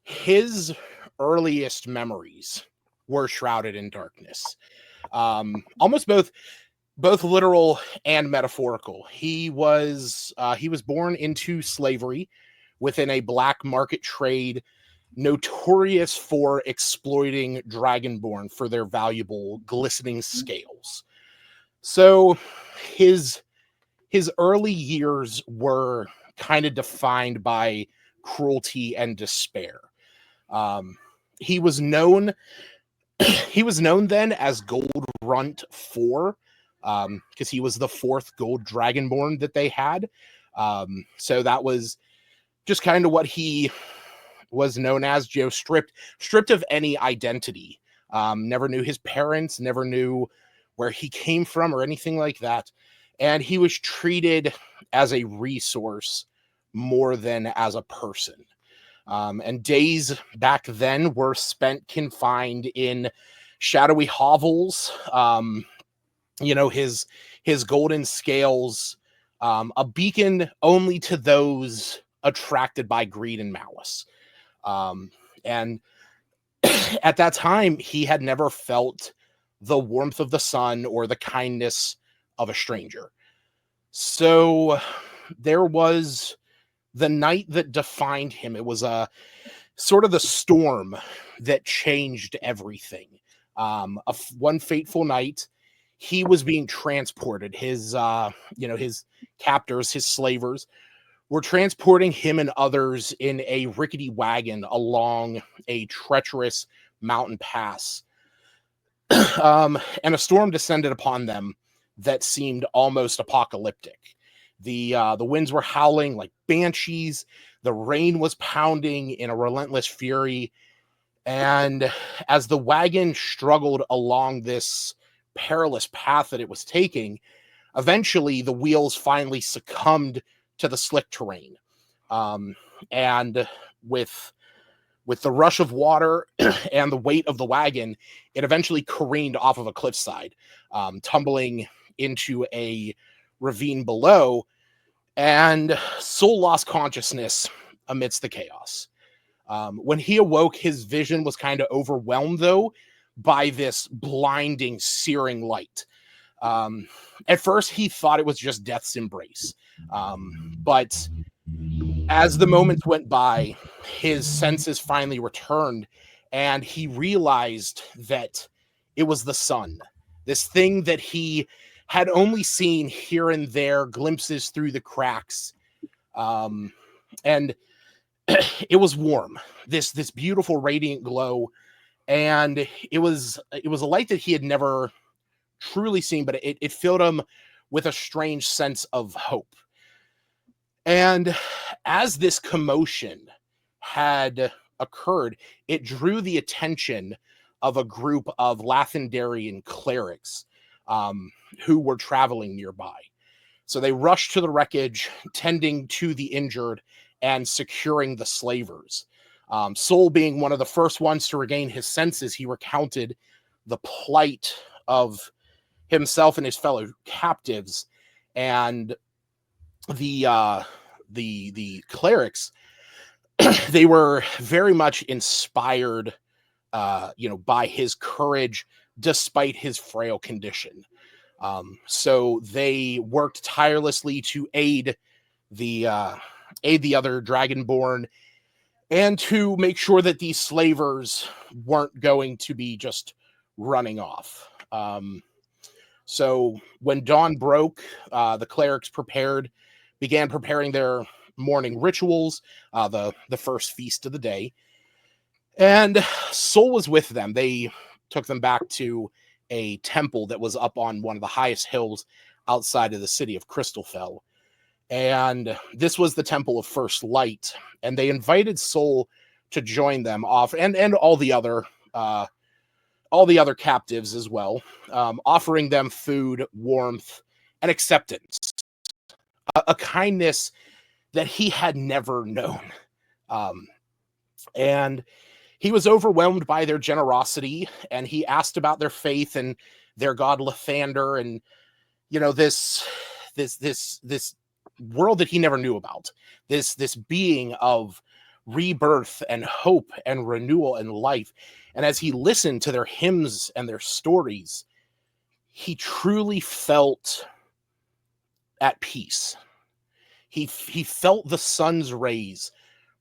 Speaker 5: His earliest memories were shrouded in darkness, almost both literal and metaphorical. He was born into slavery within a black market trade notorious for exploiting dragonborn for their valuable glistening scales. So his early years were kind of defined by cruelty and despair. He was known then as Gold Runt 4, because he was the fourth gold dragonborn that they had. So that was just kind of what he was known as. Joe stripped of any identity. Never knew his parents, never knew where he came from or anything like that. And he was treated as a resource more than as a person. And days back then were spent confined in shadowy hovels. His golden scales, a beacon only to those attracted by greed and malice. And at that time, he had never felt the warmth of the sun or the kindness of a stranger. So there was the night that defined him. It was a sort of the storm that changed everything. One fateful night, he was being transported. His captors, his slavers, were transporting him and others in a rickety wagon along a treacherous mountain pass. And a storm descended upon them that seemed almost apocalyptic. The winds were howling like banshees. The rain was pounding in a relentless fury. And as the wagon struggled along this perilous path that it was taking, Eventually, the wheels finally succumbed to the slick terrain. And with the rush of water and the weight of the wagon, it eventually careened off of a cliffside, tumbling into a ravine below, and Soul lost consciousness amidst the chaos. When he awoke, his vision was kind of overwhelmed, though, by this blinding, searing light. At first, he thought it was just death's embrace. But as the moments went by, his senses finally returned, and he realized that it was the sun, this thing that he had only seen here and there, glimpses through the cracks. And it was warm, this beautiful radiant glow, and it was a light that he had never truly seen, but it filled him with a strange sense of hope. And as this commotion had occurred, it drew the attention of a group of Lathendarian clerics who were traveling nearby. So they rushed to the wreckage, tending to the injured and securing the slavers. Soul being one of the first ones to regain his senses, he recounted the plight of himself and his fellow captives, and the clerics, they were very much inspired, by his courage despite his frail condition. So they worked tirelessly to aid the other Dragonborn, and to make sure that these slavers weren't going to be just running off. So when dawn broke, the clerics began preparing their morning rituals, the first feast of the day. And Soul was with them. They took them back to a temple that was up on one of the highest hills outside of the city of Crystalfell. And this was the Temple of First Light. And they invited Soul to join them off, and all the other captives as well, offering them food, warmth, and acceptance, a kindness that he had never known. And he was overwhelmed by their generosity, and he asked about their faith and their god Lathander, and this world that he never knew about, this being of rebirth and hope and renewal and life. And as he listened to their hymns and their stories, he truly felt at peace. He felt the sun's rays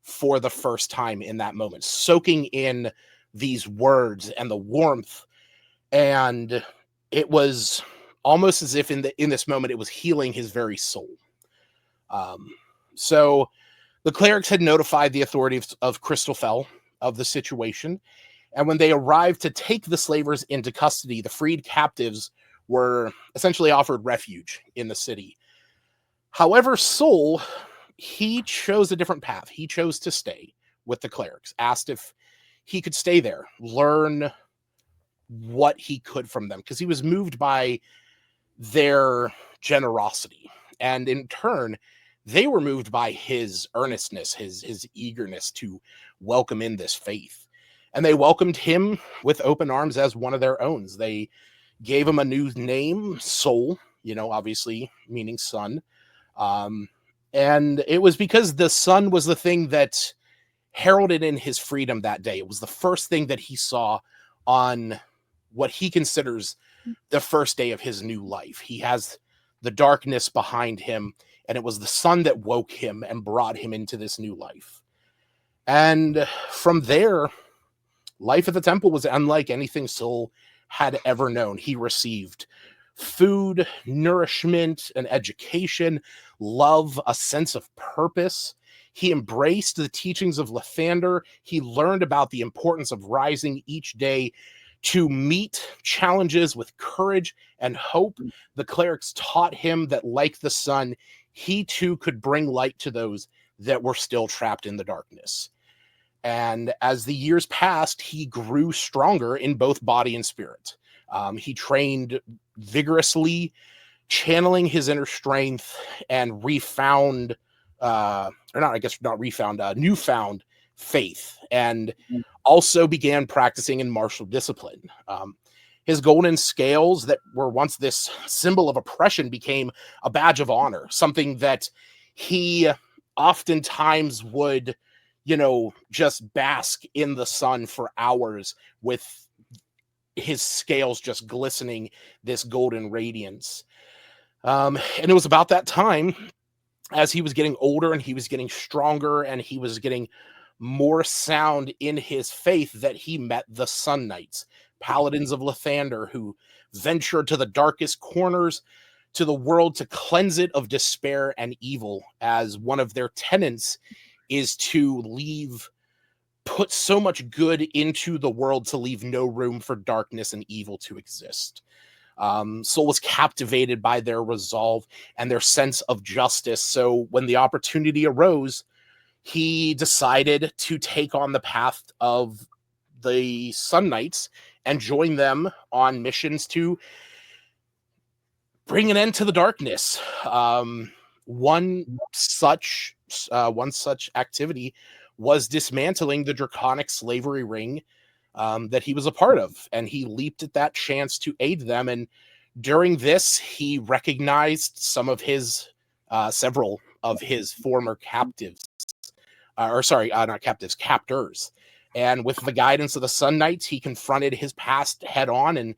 Speaker 5: for the first time in that moment, soaking in these words and the warmth. And it was almost as if in this moment, it was healing his very soul. So the clerics had notified the authorities of Crystalfell of the situation. And when they arrived to take the slavers into custody, the freed captives were essentially offered refuge in the city. However, Soul, he chose a different path. He chose to stay with the clerics, asked if he could stay there, learn what he could from them, because he was moved by their generosity. And in turn, they were moved by his earnestness, his eagerness to welcome in this faith. And they welcomed him with open arms as one of their own. They gave him a new name, Soul, obviously meaning sun. And it was because the sun was the thing that heralded in his freedom that day. It was the first thing that he saw on what he considers the first day of his new life. He has the darkness behind him, and it was the sun that woke him and brought him into this new life. And from there, life at the temple was unlike anything Soul had ever known. He received food, nourishment, an education, love, a sense of purpose. He embraced the teachings of Lathander. He learned about the importance of rising each day to meet challenges with courage and hope. The clerics taught him that, like the sun, he too could bring light to those that were still trapped in the darkness. And as the years passed, he grew stronger in both body and spirit. He trained vigorously channeling his inner strength and refound, newfound faith, and also began practicing in martial discipline. His golden scales that were once this symbol of oppression became a badge of honor, something that he oftentimes would, just bask in the sun for hours with his scales just glistening this golden radiance. And it was about that time, as he was getting older and he was getting stronger and he was getting more sound in his faith, that he met the Sun Knights, paladins of Lathander, who ventured to the darkest corners to the world to cleanse it of despair and evil, as one of their tenets is to put so much good into the world to leave no room for darkness and evil to exist. Soul was captivated by their resolve and their sense of justice. So when the opportunity arose, he decided to take on the path of the Sun Knights and join them on missions to bring an end to the darkness. One such activity was dismantling the draconic slavery ring that he was a part of, and he leaped at that chance to aid them. And during this, he recognized several of his former captors. And with the guidance of the Sun Knights, he confronted his past head on and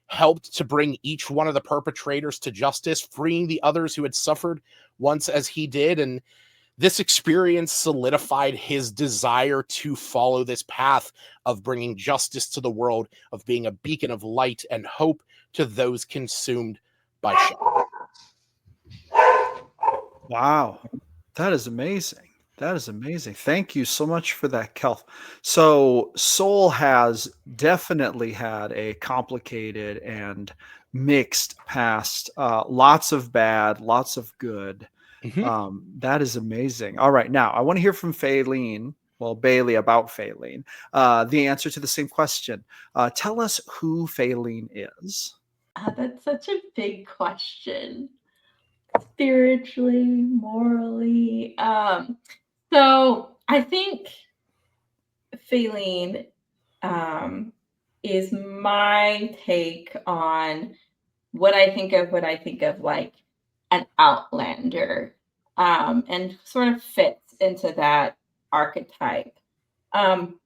Speaker 5: helped to bring each one of the perpetrators to justice, freeing the others who had suffered once as he did. And this experience solidified his desire to follow this path of bringing justice to the world, of being a beacon of light and hope to those consumed by shadow.
Speaker 1: Wow. That is amazing. That is amazing. Thank you so much for that, Kelf. So Soul has definitely had a complicated and mixed past. Lots of bad, lots of good. That is amazing. All right. Now I want to hear from Faylene. Well, Bailey, about Faylene. The answer to the same question. Tell us who Faylene is.
Speaker 6: That's such a big question. Spiritually, morally. So I think Faylene is my take on what I think of like an outlander, and sort of fits into that archetype.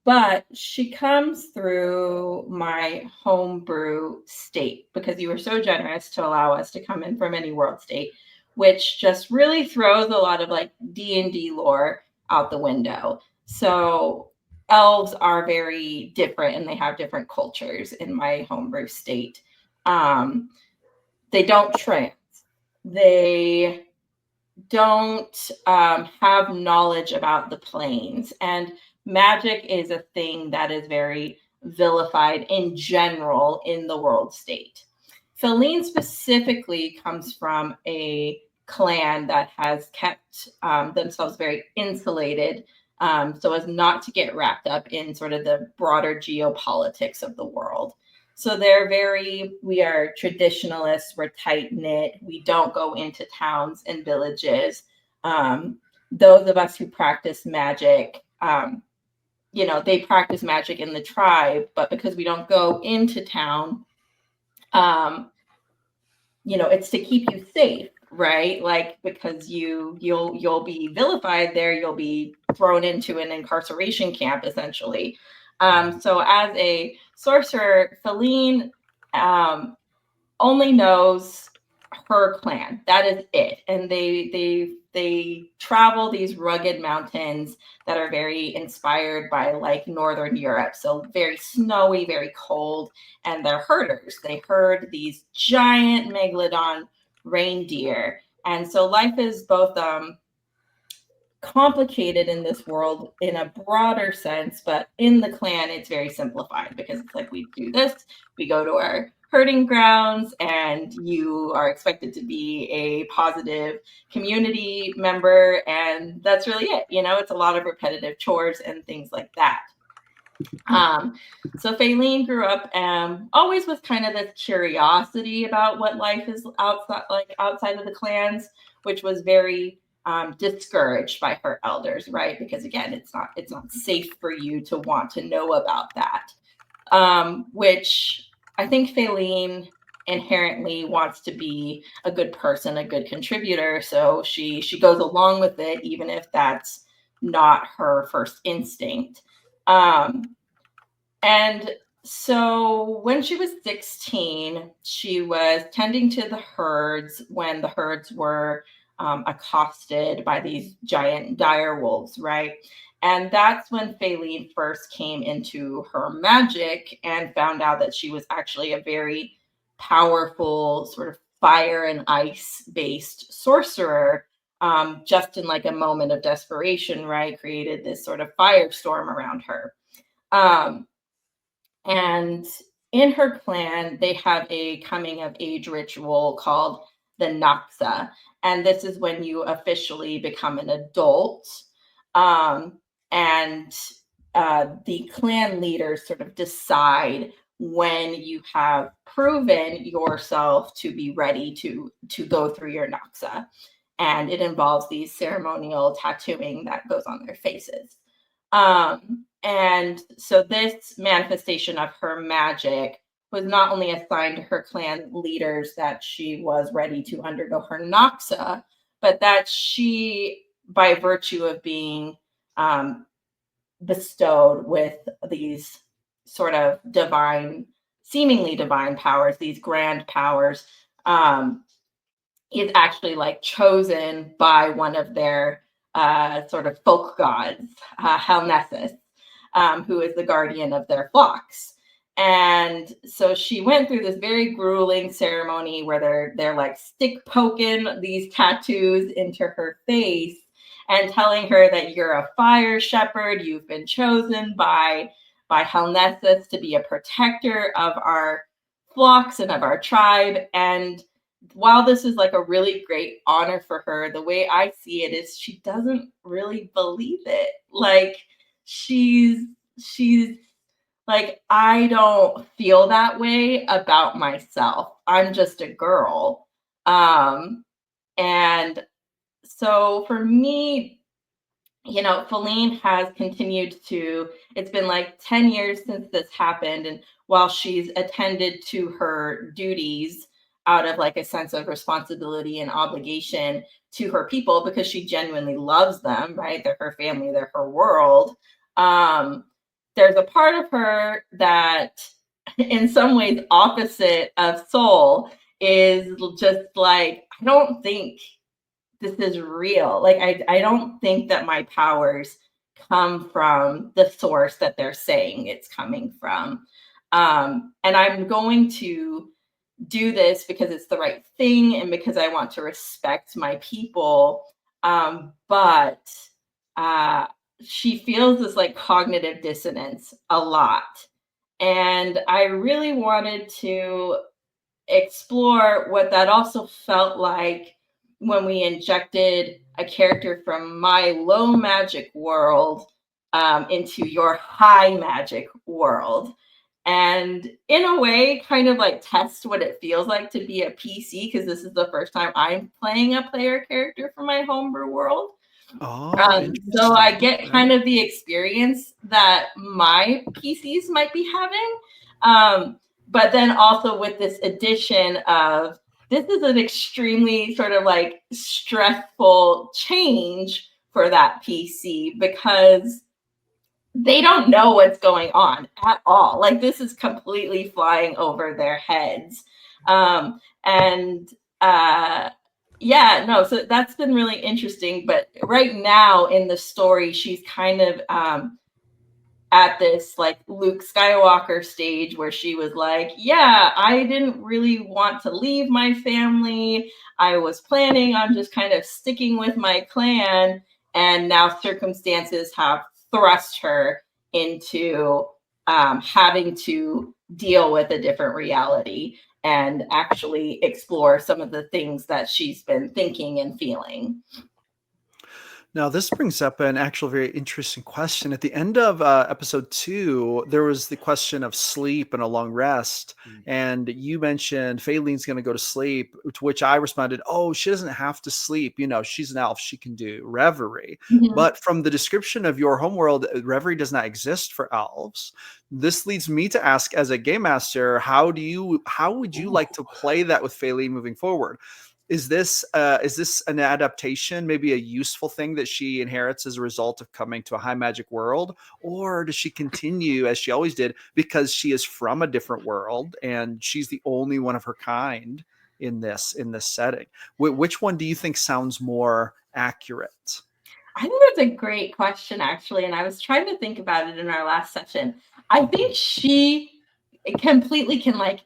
Speaker 6: But she comes through my homebrew state, because you were so generous to allow us to come in from any world state, which just really throws a lot of like D&D lore out the window. So elves are very different and they have different cultures in my homebrew state. They don't trance. They don't have knowledge about the planes. And magic is a thing that is very vilified in general in the world state. Faylene specifically comes from a clan that has kept themselves very insulated, so as not to get wrapped up in sort of the broader geopolitics of the world. So we are traditionalists, we're tight knit, we don't go into towns and villages. Those of us who practice magic, they practice magic in the tribe, but because we don't go into town, it's to keep you safe, right? Like, because you'll be vilified there, you'll be thrown into an incarceration camp, essentially. So as a sorcerer, Faylene only knows her clan. That is it. And they travel these rugged mountains that are very inspired by like Northern Europe. So very snowy, very cold. And they're herders. They herd these giant megalodon reindeer. And so life is both complicated in this world in a broader sense, but in the clan it's very simplified, because it's like, we do this, we go to our herding grounds, and you are expected to be a positive community member, and that's really it. It's a lot of repetitive chores and things like that. So Faylene grew up always with kind of this curiosity about what life is outside of the clans, which was very discouraged by her elders, right? Because again, it's not safe for you to want to know about that. Which I think Faylene inherently wants to be a good person, a good contributor. So she goes along with it, even if that's not her first instinct. And so when she was 16, she was tending to the herds when the herds were accosted by these giant dire wolves, right? And that's when Faylene first came into her magic and found out that she was actually a very powerful sort of fire and ice based sorcerer. Just in like a moment of desperation, right? Created this sort of firestorm around her. And in her clan, they have a coming of age ritual called the Naxa. And this is when you officially become an adult. And the clan leaders sort of decide when you have proven yourself to be ready to go through your Naxa. And it involves these ceremonial tattooing that goes on their faces. And so this manifestation of her magic was not only assigned to her clan leaders that she was ready to undergo her Noxa, but that she, by virtue of being bestowed with these sort of divine, seemingly divine powers, these grand powers, is actually like chosen by one of their sort of folk gods, Helnessus, who is the guardian of their flocks. And so she went through this very grueling ceremony where they're like stick poking these tattoos into her face and telling her that you're a fire shepherd, you've been chosen by Helnessus to be a protector of our flocks and of our tribe. And while this is like a really great honor for her, the way I see it is she doesn't really believe it. Like she's like, I don't feel that way about myself. I'm just a girl. And so for me, you know, Faylene has continued to, it's been like 10 years since this happened. And while she's attended to her duties out of like a sense of responsibility and obligation to her people, because she genuinely loves them, right? They're her family, they're her world. There's a part of her that, in some ways, opposite of soul, is just like, I don't think this is real. Like, I don't think that my powers come from the source that they're saying it's coming from. And I'm going to do this because it's the right thing and because I want to respect my people. But she feels this like cognitive dissonance a lot. And I really wanted to explore what that also felt like when we injected a character from my low magic world into your high magic world. And in a way, kind of like test what it feels like to be a PC, because this is the first time I'm playing a player character from my homebrew world.
Speaker 1: Oh,
Speaker 6: so I
Speaker 1: interesting.
Speaker 6: get kind of the experience that my PCs might be having. But then also with this addition of, this is an extremely sort of like stressful change for that PC, because they don't know what's going on at all. Like, this is completely flying over their heads. Yeah, no, so that's been really interesting. But right now in the story, she's kind of at this like Luke Skywalker stage where she was like, yeah, I didn't really want to leave my family. I was planning on just kind of sticking with my clan. And now circumstances have thrust her into having to deal with a different reality and actually explore some of the things that she's been thinking and feeling.
Speaker 1: Now, this brings up an actual very interesting question. At the end of episode 2, there was the question of sleep and a long rest. And you mentioned Faeline's going to go to sleep, to which I responded, oh, she doesn't have to sleep. She's an elf. She can do reverie.
Speaker 6: Mhm.
Speaker 1: But from the description of your homeworld, reverie does not exist for elves. This leads me to ask, as a game master, how would you like to play that with Faeline moving forward? Is this an adaptation, maybe a useful thing that she inherits as a result of coming to a high magic world, or does she continue as she always did because she is from a different world and she's the only one of her kind in this setting? Which one do you think sounds more accurate?
Speaker 6: I think that's a great question, actually. And I was trying to think about it in our last session. I think she completely can like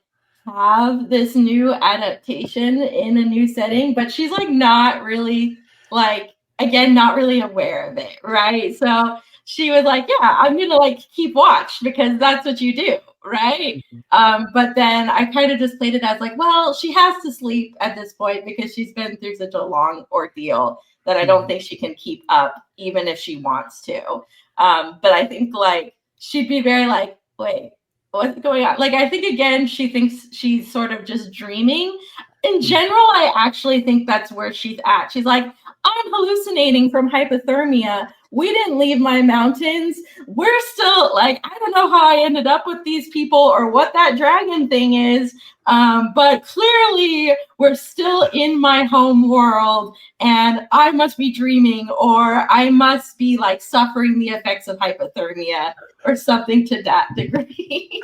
Speaker 6: have this new adaptation in a new setting, but she's like not really not really aware of it, right? So she was like, yeah, I'm gonna like keep watch because that's what you do, right? But then I kind of just played it as like, well, she has to sleep at this point because she's been through such a long ordeal that I don't think she can keep up even if she wants to. But I think like she'd be very like, wait, what's going on? Like I think again, she thinks she's sort of just dreaming. In general, I actually think that's where she's at. She's like, I'm hallucinating from hypothermia. We didn't leave my mountains. We're still like, I don't know how I ended up with these people or what that dragon thing is. But clearly we're still in my home world and I must be dreaming or I must be like suffering the effects of hypothermia or something to that degree.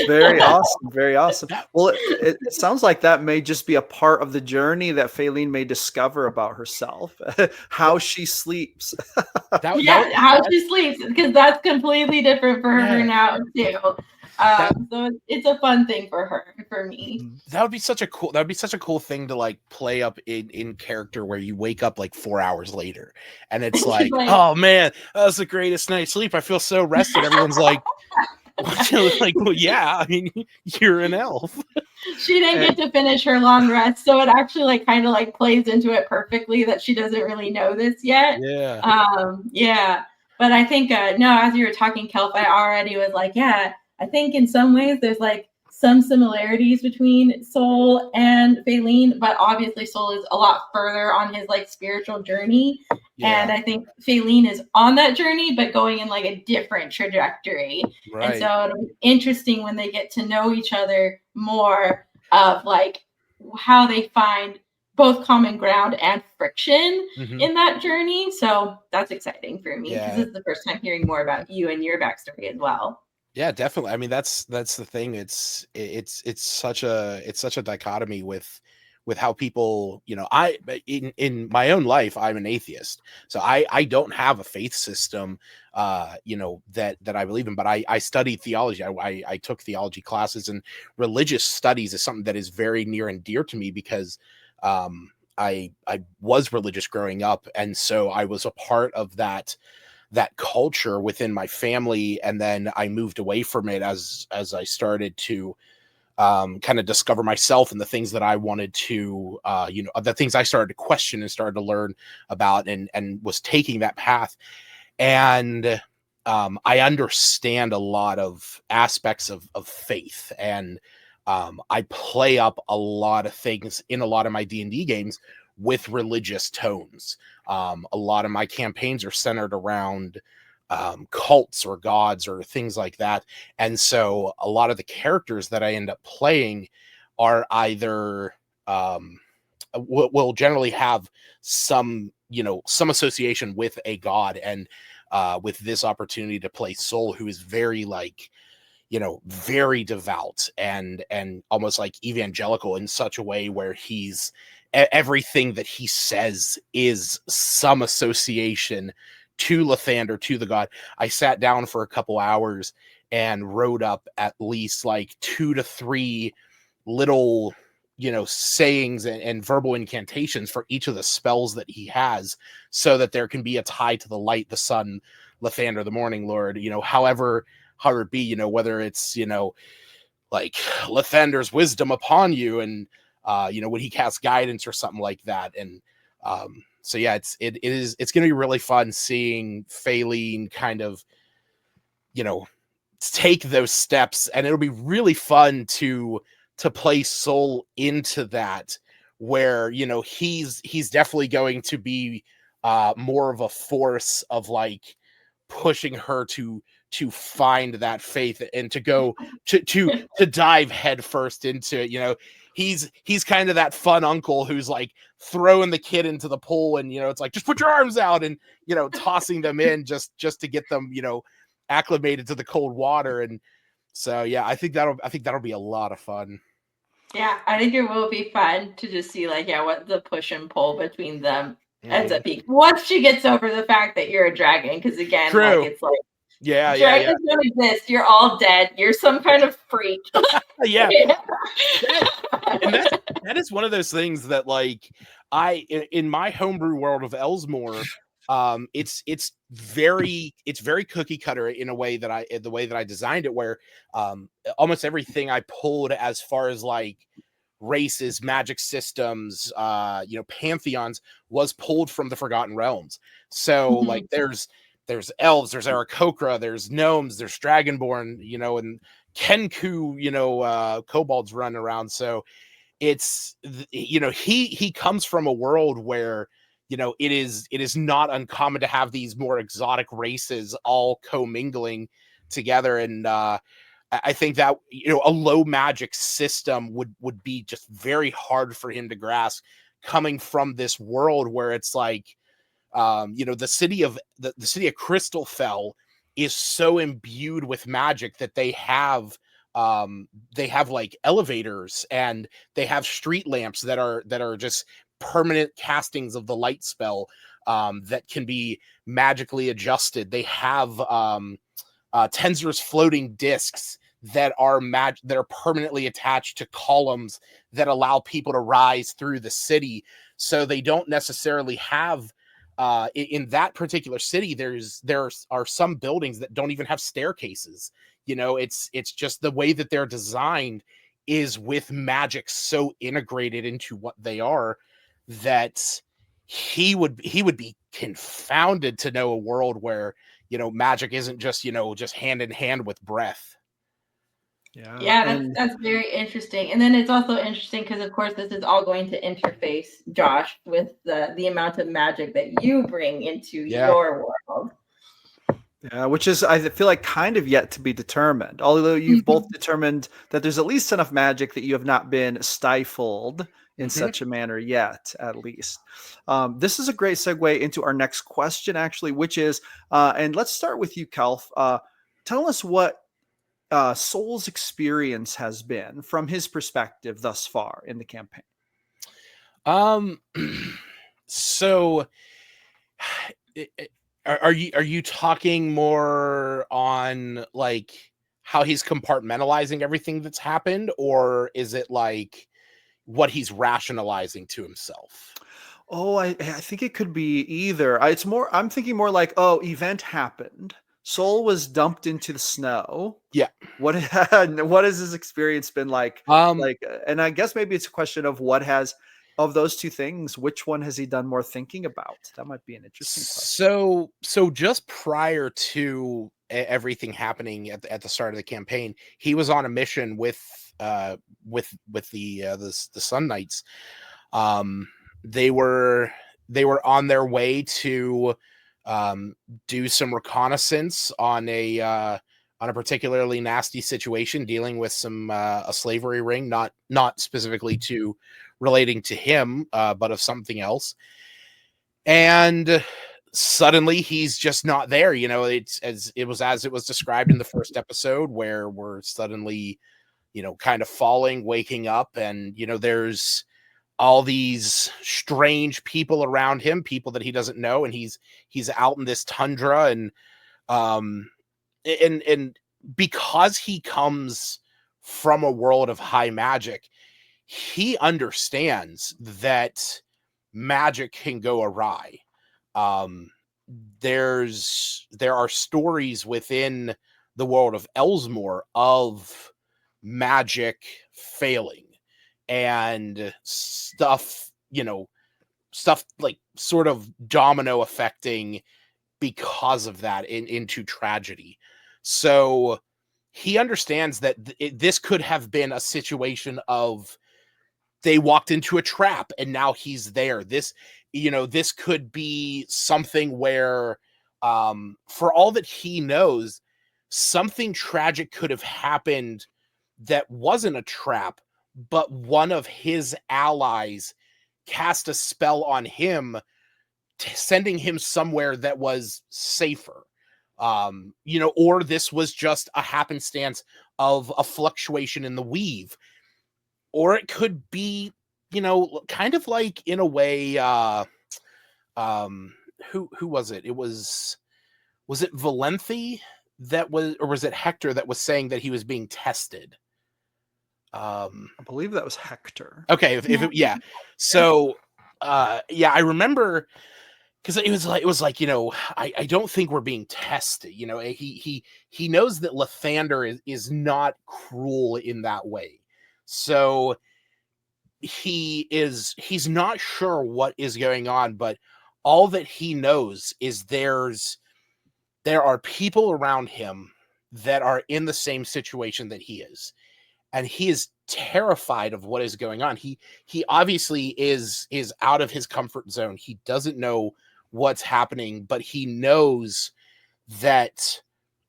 Speaker 1: Very awesome. Very awesome. Well, it sounds like that may just be a part of the journey that Faeline may discover about herself, how she sleeps.
Speaker 6: How she sleeps, because that's completely different for her now too. So it's a fun thing for me.
Speaker 5: That would be such a cool thing to like play up in character where you wake up like 4 hours later and it's like, oh man, that was the greatest night's sleep. I feel so rested. Everyone's like, like, well, yeah, I mean, you're an elf.
Speaker 6: She didn't get to finish her long rest, so it actually like kind of like plays into it perfectly that she doesn't really know this yet. Yeah. But I think no, as you were talking, Kelp, I already was like, yeah, I think in some ways there's like some similarities between Soul and Faeline, but obviously Soul is a lot further on his like spiritual journey. And I think Faeline is on that journey, but going in like a different trajectory. Right. And so it'll be interesting when they get to know each other more of like how they find both common ground and friction in that journey. So that's exciting for me because this is the first time hearing more about you and your backstory as well.
Speaker 5: Yeah, definitely. I mean, that's the thing. It's such a dichotomy with how people, I in my own life, I'm an atheist, so I don't have a faith system, that I believe in. But I studied theology. I took theology classes, and religious studies is something that is very near and dear to me because I was religious growing up, and so I was a part of that culture within my family, and then I moved away from it as I started to kind of discover myself and the things that I wanted to the things I started to question and started to learn about, and was taking that path. And I understand a lot of aspects of faith, and I play up a lot of things in a lot of my D&D games with religious tones. A lot of my campaigns are centered around cults or gods or things like that. And so a lot of the characters that I end up playing are either will generally have some association with a god. And with this opportunity to play Soul, who is very like, very devout and almost like evangelical in such a way where he's everything that he says is some association to Lathander, to the god. I sat down for a couple hours and wrote up at least like 2 to 3 little, sayings and verbal incantations for each of the spells that he has, so that there can be a tie to the light, the sun, Lathander, the morning lord, however it be, whether it's, like Lathander's wisdom upon you, and when he casts guidance or something like that. And So yeah, it's going to be really fun seeing Faline kind of, take those steps, and it'll be really fun to play Soul into that, where he's definitely going to be more of a force of like pushing her to find that faith and to go to dive headfirst into it. He's kind of that fun uncle who's like throwing the kid into the pool, and it's like, just put your arms out, and tossing them in just to get them acclimated to the cold water. And so yeah, I think that'll be a lot of fun.
Speaker 6: Yeah, I think it will be fun to just see what the push and pull between them ends up being once she gets over the fact that you're a dragon. Because again,
Speaker 5: True.
Speaker 6: it's like,
Speaker 5: yeah,
Speaker 6: dragons don't exist. You're all dead. You're some kind of freak.
Speaker 5: Yeah. And that is one of those things that, like, in my homebrew world of Elsmore, it's very cookie cutter in a way that the way that I designed it, where almost everything I pulled as far as like races, magic systems, pantheons was pulled from the Forgotten Realms. So like there's elves, there's Aarakocra, there's gnomes, there's Dragonborn, and Kenku, kobolds run around. So it's, he comes from a world where, it is not uncommon to have these more exotic races all commingling together. And I think that, a low magic system would be just very hard for him to grasp, coming from this world where it's like, the city of Crystalfell is so imbued with magic that they have like elevators, and they have street lamps that are just permanent castings of the light spell that can be magically adjusted. They have Tensor's floating discs that are permanently attached to columns that allow people to rise through the city. So they don't necessarily have in that particular city, there are some buildings that don't even have staircases. It's just the way that they're designed is with magic so integrated into what they are, that he would be confounded to know a world where magic isn't just just hand in hand with breath.
Speaker 6: Yeah, that's very interesting. And then it's also interesting because, of course, this is all going to interface, Josh, with the amount of magic that you bring into your world.
Speaker 1: Yeah, which is, I feel like, kind of yet to be determined. Although you've both determined that there's at least enough magic that you have not been stifled in such a manner yet, at least. This is a great segue into our next question, actually, which is, and let's start with you, Kelf. Tell us what Soul's experience has been from his perspective thus far in the campaign.
Speaker 5: So are you talking more on like how he's compartmentalizing everything that's happened, or is it like what he's rationalizing to himself?
Speaker 1: Oh, I think it could be either. I'm thinking more like, event happened. Soul was dumped into the snow.
Speaker 5: Yeah.
Speaker 1: What has his experience been like? And I guess maybe it's a question of of those two things, which one has he done more thinking about? That might be an interesting question.
Speaker 5: So just prior to everything happening at the start of the campaign, he was on a mission with the Sun Knights. They were on their way to do some reconnaissance on a particularly nasty situation, dealing with some a slavery ring, not specifically relating to him, but of something else. And suddenly he's just not there. It's as it was described in the first episode, where we're suddenly, kind of falling, waking up, and there's all these strange people around him, people that he doesn't know, and he's out in this tundra, and because he comes from a world of high magic, he understands that magic can go awry. There are stories within the world of Elsmore of magic failing and stuff stuff like sort of domino affecting because of that into tragedy. So he understands that this could have been a situation of they walked into a trap and now he's there. This, this could be something where, for all that he knows, something tragic could have happened that wasn't a trap, but one of his allies cast a spell on him, sending him somewhere that was safer. Or this was just a happenstance of a fluctuation in the weave. Or it could be, kind of like, in a way, who was it? Was it Valenthi that was, or was it Hector that was saying that he was being tested?
Speaker 1: I believe that was Hector.
Speaker 5: Okay, yeah. So, I remember, because it was like, I don't think we're being tested. He knows that Lathander is not cruel in that way. So he's not sure what is going on, but all that he knows is there are people around him that are in the same situation that he is. And he is terrified of what is going on. He obviously is out of his comfort zone. He doesn't know what's happening, but he knows that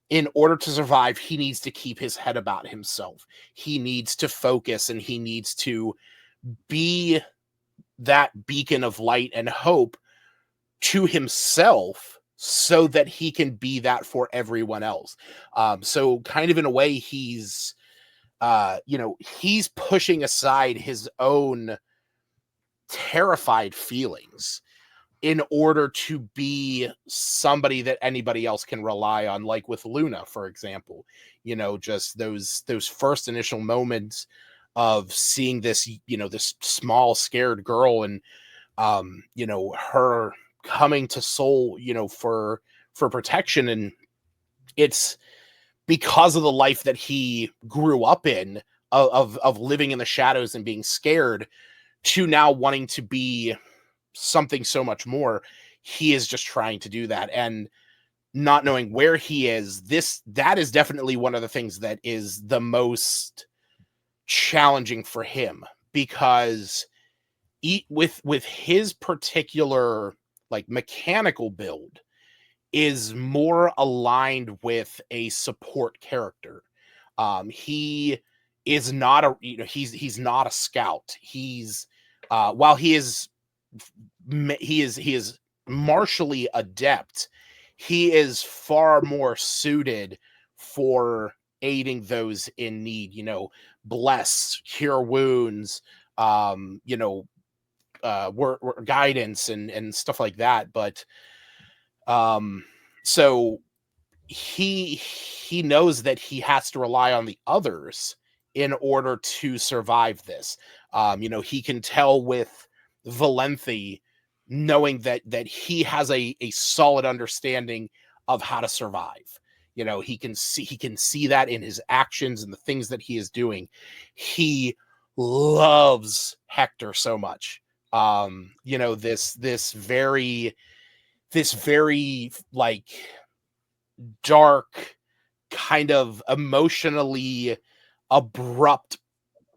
Speaker 5: in order to survive, he needs to keep his head about himself. He needs to focus, and he needs to be that beacon of light and hope to himself so that he can be that for everyone else. So kind of in a way, he's pushing aside his own terrified feelings in order to be somebody that anybody else can rely on, like with Luna, for example. Just those first initial moments of seeing this, this small scared girl, and her coming to Soul, for protection. And it's because of the life that he grew up in, of living in the shadows and being scared, to now wanting to be something so much more. He is just trying to do that, and not knowing where he is. That is definitely one of the things that is the most challenging for him, because with his particular like mechanical build is more aligned with a support character. He is not he's not a scout. He's while he is martially adept, he is far more suited for aiding those in need. Bless, cure wounds, guidance and stuff like that. But so he knows that he has to rely on the others in order to survive this. He can tell with Valenthi, knowing that he has a solid understanding of how to survive. He can see that in his actions and the things that he is doing. He loves Hector so much. This very like dark, kind of emotionally abrupt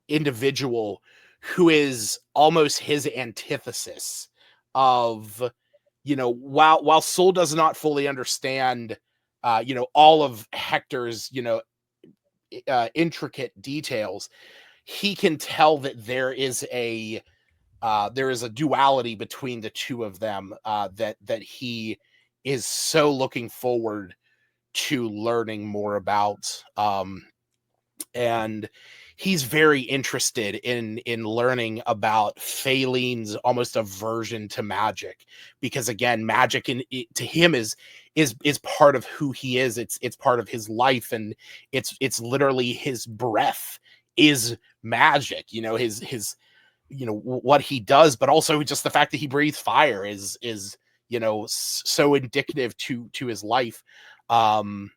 Speaker 5: individual who is almost his antithesis of, while Soul does not fully understand, all of Hector's, intricate details, he can tell that there is a duality between the two of them, that he is so looking forward to learning more about. And he's very interested in learning about Phaeline's almost aversion to magic, because again, magic to him is part of who he is. It's part of his life, and it's literally his breath is magic. His what he does, but also just the fact that he breathes fire is so indicative to his life. And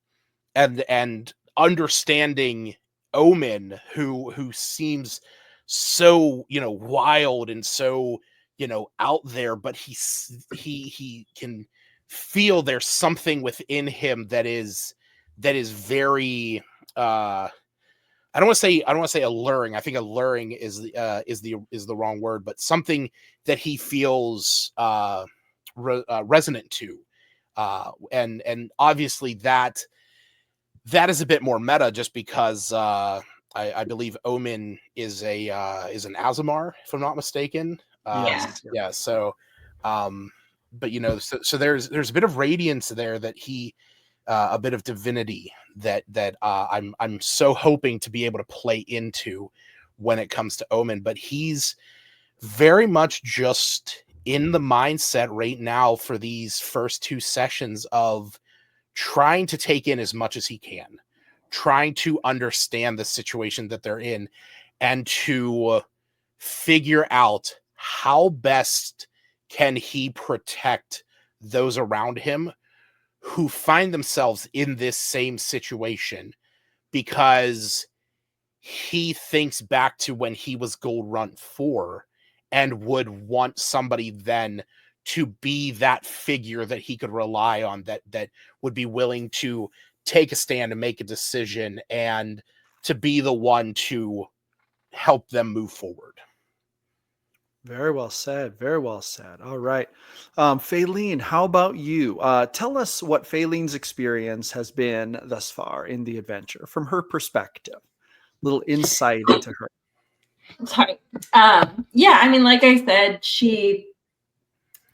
Speaker 5: understanding Omen, who seems so wild and so out there, but he can feel there's something within him that is very I don't want to say alluring. I think alluring is the wrong word, but something that he feels resonant to, and obviously that is a bit more meta, just because I believe Omen is an Azamar, if I'm not mistaken. Yeah. So, but so there's a bit of radiance there that he, a bit of divinity that I'm so hoping to be able to play into when it comes to Omen. But he's very much just in the mindset right now for these first 2 sessions of trying to take in as much as he can, trying to understand the situation that they're in, and to figure out how best can he protect those around him who find themselves in this same situation, because he thinks back to when he was Gold Runt 4 and would want somebody then to be that figure that he could rely on, that would be willing to take a stand and make a decision, and to be the one to help them move forward.
Speaker 1: Very well said. Very well said. All right. Faylene, how about you? Tell us what Faylene's experience has been thus far in the adventure from her perspective. Little insight into her.
Speaker 6: Sorry. Yeah, I mean, like I said, she,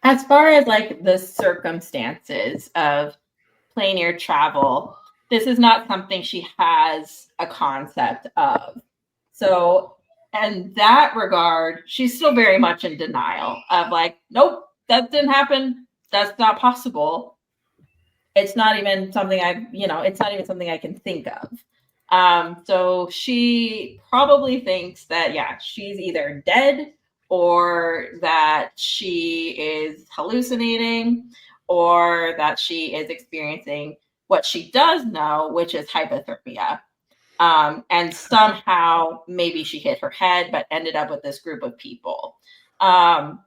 Speaker 6: as far as like the circumstances of planar travel, this is not something she has a concept of. So, in that regard, she's still very much in denial of like, nope, that didn't happen. That's not possible. It's not even something it's not even something I can think of. So she probably thinks that, yeah, she's either dead, or that she is hallucinating, or that she is experiencing what she does know, which is hypothermia. And somehow maybe she hit her head, but ended up with this group of people. And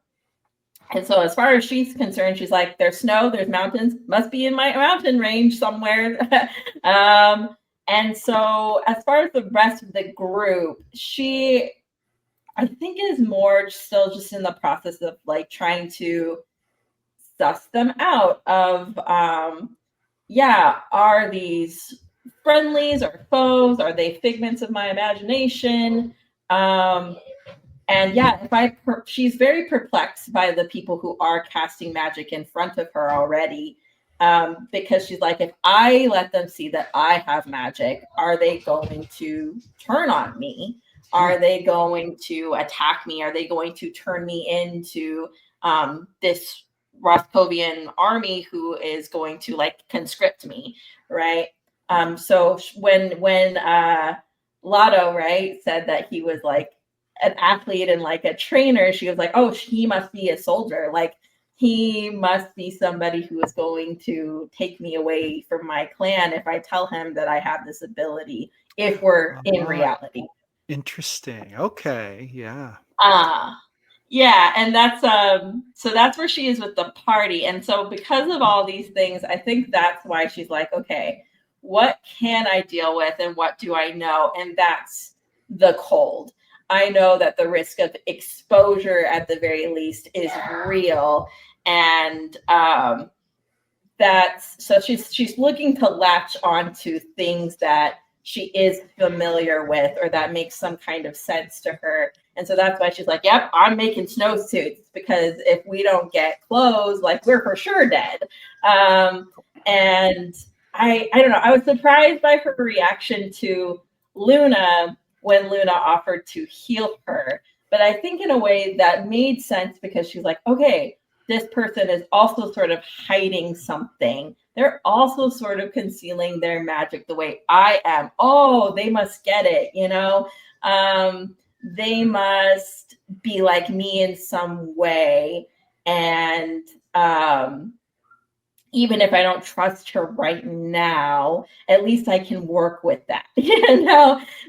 Speaker 6: so as far as she's concerned, she's like, there's snow, there's mountains, must be in my mountain range somewhere. And so as far as the rest of the group, she, I think, is more still just in the process of like trying to suss them out of, are these friendlies or foes? Are they figments of my imagination? And yeah, she's very perplexed by the people who are casting magic in front of her already, because she's like, if I let them see that I have magic, are they going to turn on me? Are they going to attack me? Are they going to turn me into this Roscovian army who is going to like conscript me, right? So when Lotto, right, said that he was like an athlete and like a trainer, she was like, oh, he must be a soldier. Like, he must be somebody who is going to take me away from my clan if I tell him that I have this ability, if we're in reality.
Speaker 1: Interesting. Okay. Yeah.
Speaker 6: Yeah, and that's so that's where she is with the party. And so because of all these things, I think that's why she's like, okay, what can I deal with and what do I know? And that's the cold. I know that the risk of exposure at the very least is real. And so she's looking to latch onto things that she is familiar with, or that makes some kind of sense to her. And so that's why she's like, yep, I'm making snowsuits, because if we don't get clothes, like, we're for sure dead. And I don't know, I was surprised by her reaction to Luna when Luna offered to heal her. But I think in a way that made sense, because she's like, okay, this person is also sort of hiding something. They're also sort of concealing their magic the way I am. Oh, they must get it, they must be like me in some way. And even if I don't trust her right now, at least I can work with that,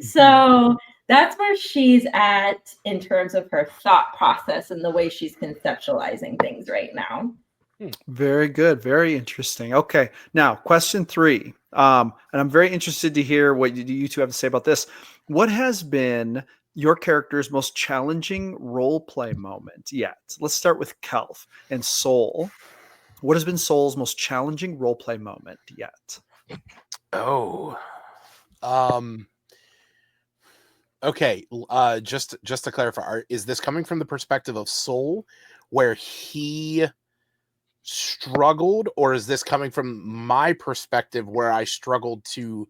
Speaker 6: So that's where she's at in terms of her thought process and the way she's conceptualizing things right now.
Speaker 1: Very good. Very interesting. Okay. Now, question 3. And I'm very interested to hear what you two have to say about this. What has been your character's most challenging role play moment yet? Let's start with Kelf and Soul. What has been Soul's most challenging role play moment yet?
Speaker 5: Oh, okay. Just to clarify, is this coming from the perspective of Soul, where he struggled, or is this coming from my perspective, where I struggled to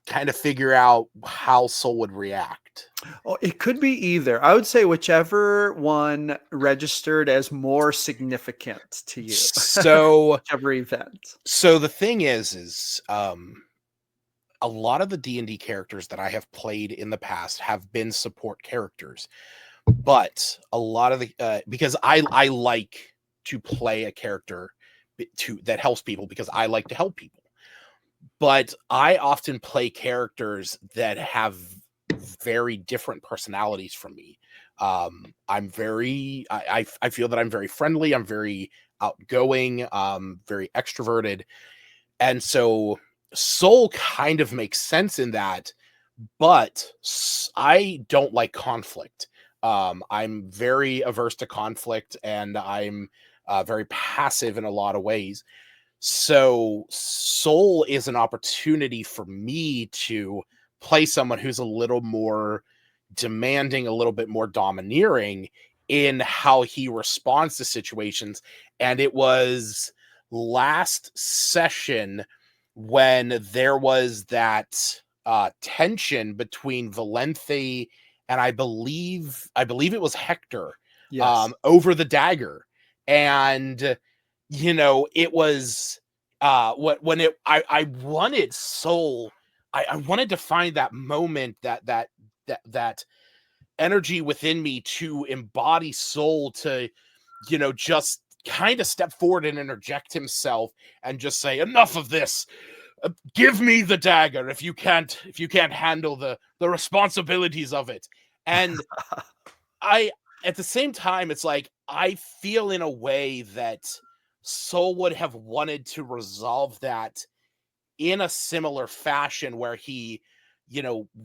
Speaker 5: kind of figure out how Soul would react?
Speaker 1: Oh, it could be either. I would say whichever one registered as more significant to you.
Speaker 5: So,
Speaker 1: whichever event.
Speaker 5: So the thing is a lot of the D&D characters that I have played in the past have been support characters, but a lot of the because I like to play a character that helps people, because I like to help people. But I often play characters that have very different personalities from me. I'm very I feel that I'm very friendly, I'm very outgoing, very extroverted, and so Soul kind of makes sense in that, but I don't like conflict. I'm very averse to conflict, and I'm very passive in a lot of ways. So Soul is an opportunity for me to play someone who's a little more demanding, a little bit more domineering in how he responds to situations. And it was last session when there was that tension between Valenthe and I believe it was Hector,
Speaker 1: Yes.
Speaker 5: over the dagger. And it was I wanted Soul. I wanted to find that moment, that energy within me to embody Soul, to just kind of step forward and interject himself and just say, enough of this. Give me the dagger if you can't handle the responsibilities of it. And at the same time, it's like, I feel in a way that Soul would have wanted to resolve that in a similar fashion, where he,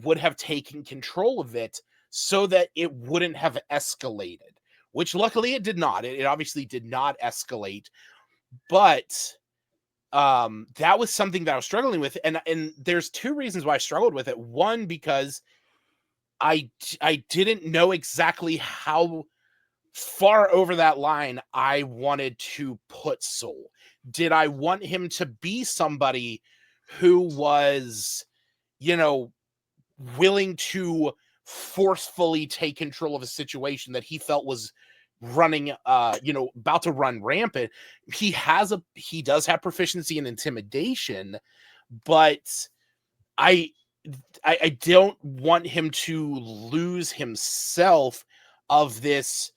Speaker 5: would have taken control of it so that it wouldn't have escalated, which luckily it did not. It obviously did not escalate, but that was something that I was struggling with. And there's 2 reasons why I struggled with it. One, because I didn't know exactly how far over that line I wanted to put Soul. Did I want him to be somebody who was, willing to forcefully take control of a situation that he felt was running, about to run rampant? He does have proficiency in intimidation, but I don't want him to lose himself of this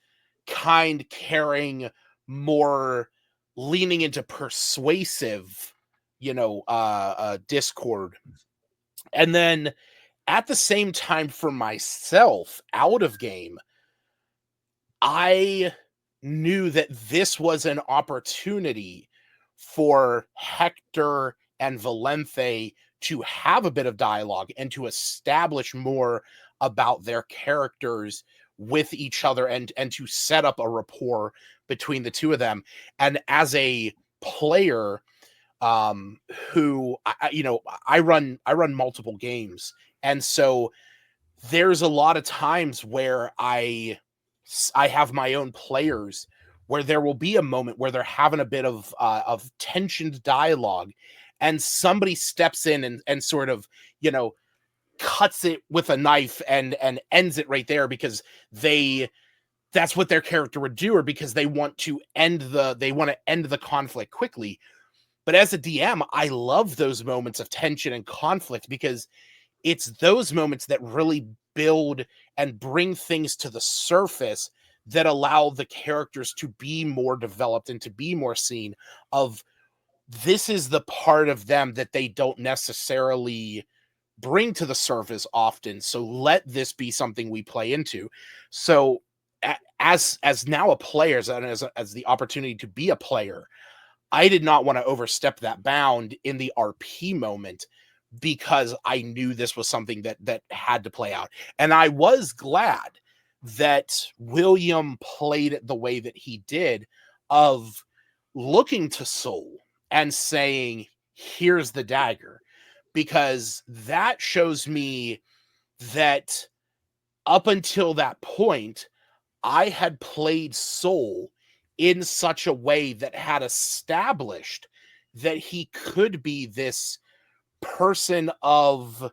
Speaker 5: kind, caring, more leaning into persuasive, discord. And then at the same time, for myself, out of game, I knew that this was an opportunity for Hector and Valenthe to have a bit of dialogue and to establish more about their characters with each other, and to set up a rapport between the two of them. And as a player, who I run multiple games, and so there's a lot of times where I have my own players where there will be a moment where they're having a bit of tensioned dialogue, and somebody steps in and sort of, cuts it with a knife and ends it right there, because that's what their character would do, or because they want to end the conflict quickly. But as a DM, I love those moments of tension and conflict, because it's those moments that really build and bring things to the surface that allow the characters to be more developed and to be more seen. Of, this is the part of them that they don't necessarily bring to the surface often. So let this be something we play into. So as now a player, and as the opportunity to be a player, I did not want to overstep that bound in the RP moment, because I knew this was something that had to play out. And I was glad that William played it the way that he did, of looking to Soul and saying, here's the dagger, because that shows me that up until that point, I had played Soul in such a way that had established that he could be this person of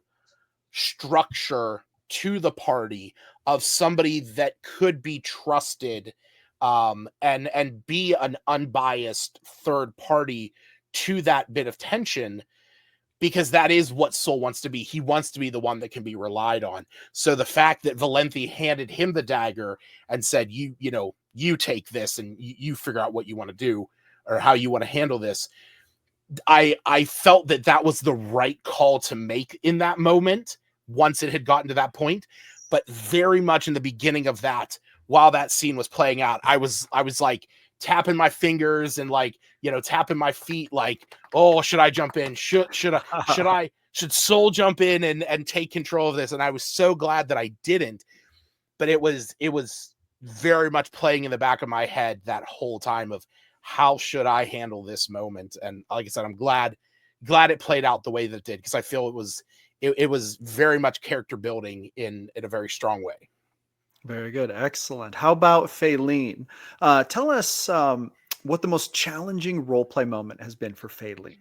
Speaker 5: structure to the party, of somebody that could be trusted, and be an unbiased third party to that bit of tension, because that is what Soul wants to be. He wants to be the one that can be relied on. So the fact that Valenti handed him the dagger and said, you take this and you figure out what you want to do or how you want to handle this, I felt that was the right call to make in that moment, once it had gotten to that point. But very much in the beginning of that, while that scene was playing out, I was like tapping my fingers and like, tapping my feet, like, oh, should I jump in? Should Soul jump in and take control of this? And I was so glad that I didn't. But it was very much playing in the back of my head that whole time of, how should I handle this moment? And like I said, I'm glad it played out the way that it did, because I feel it was very much character building in a very strong way.
Speaker 1: Very good. Excellent. How about Faylene? Tell us what the most challenging roleplay moment has been for Faylene.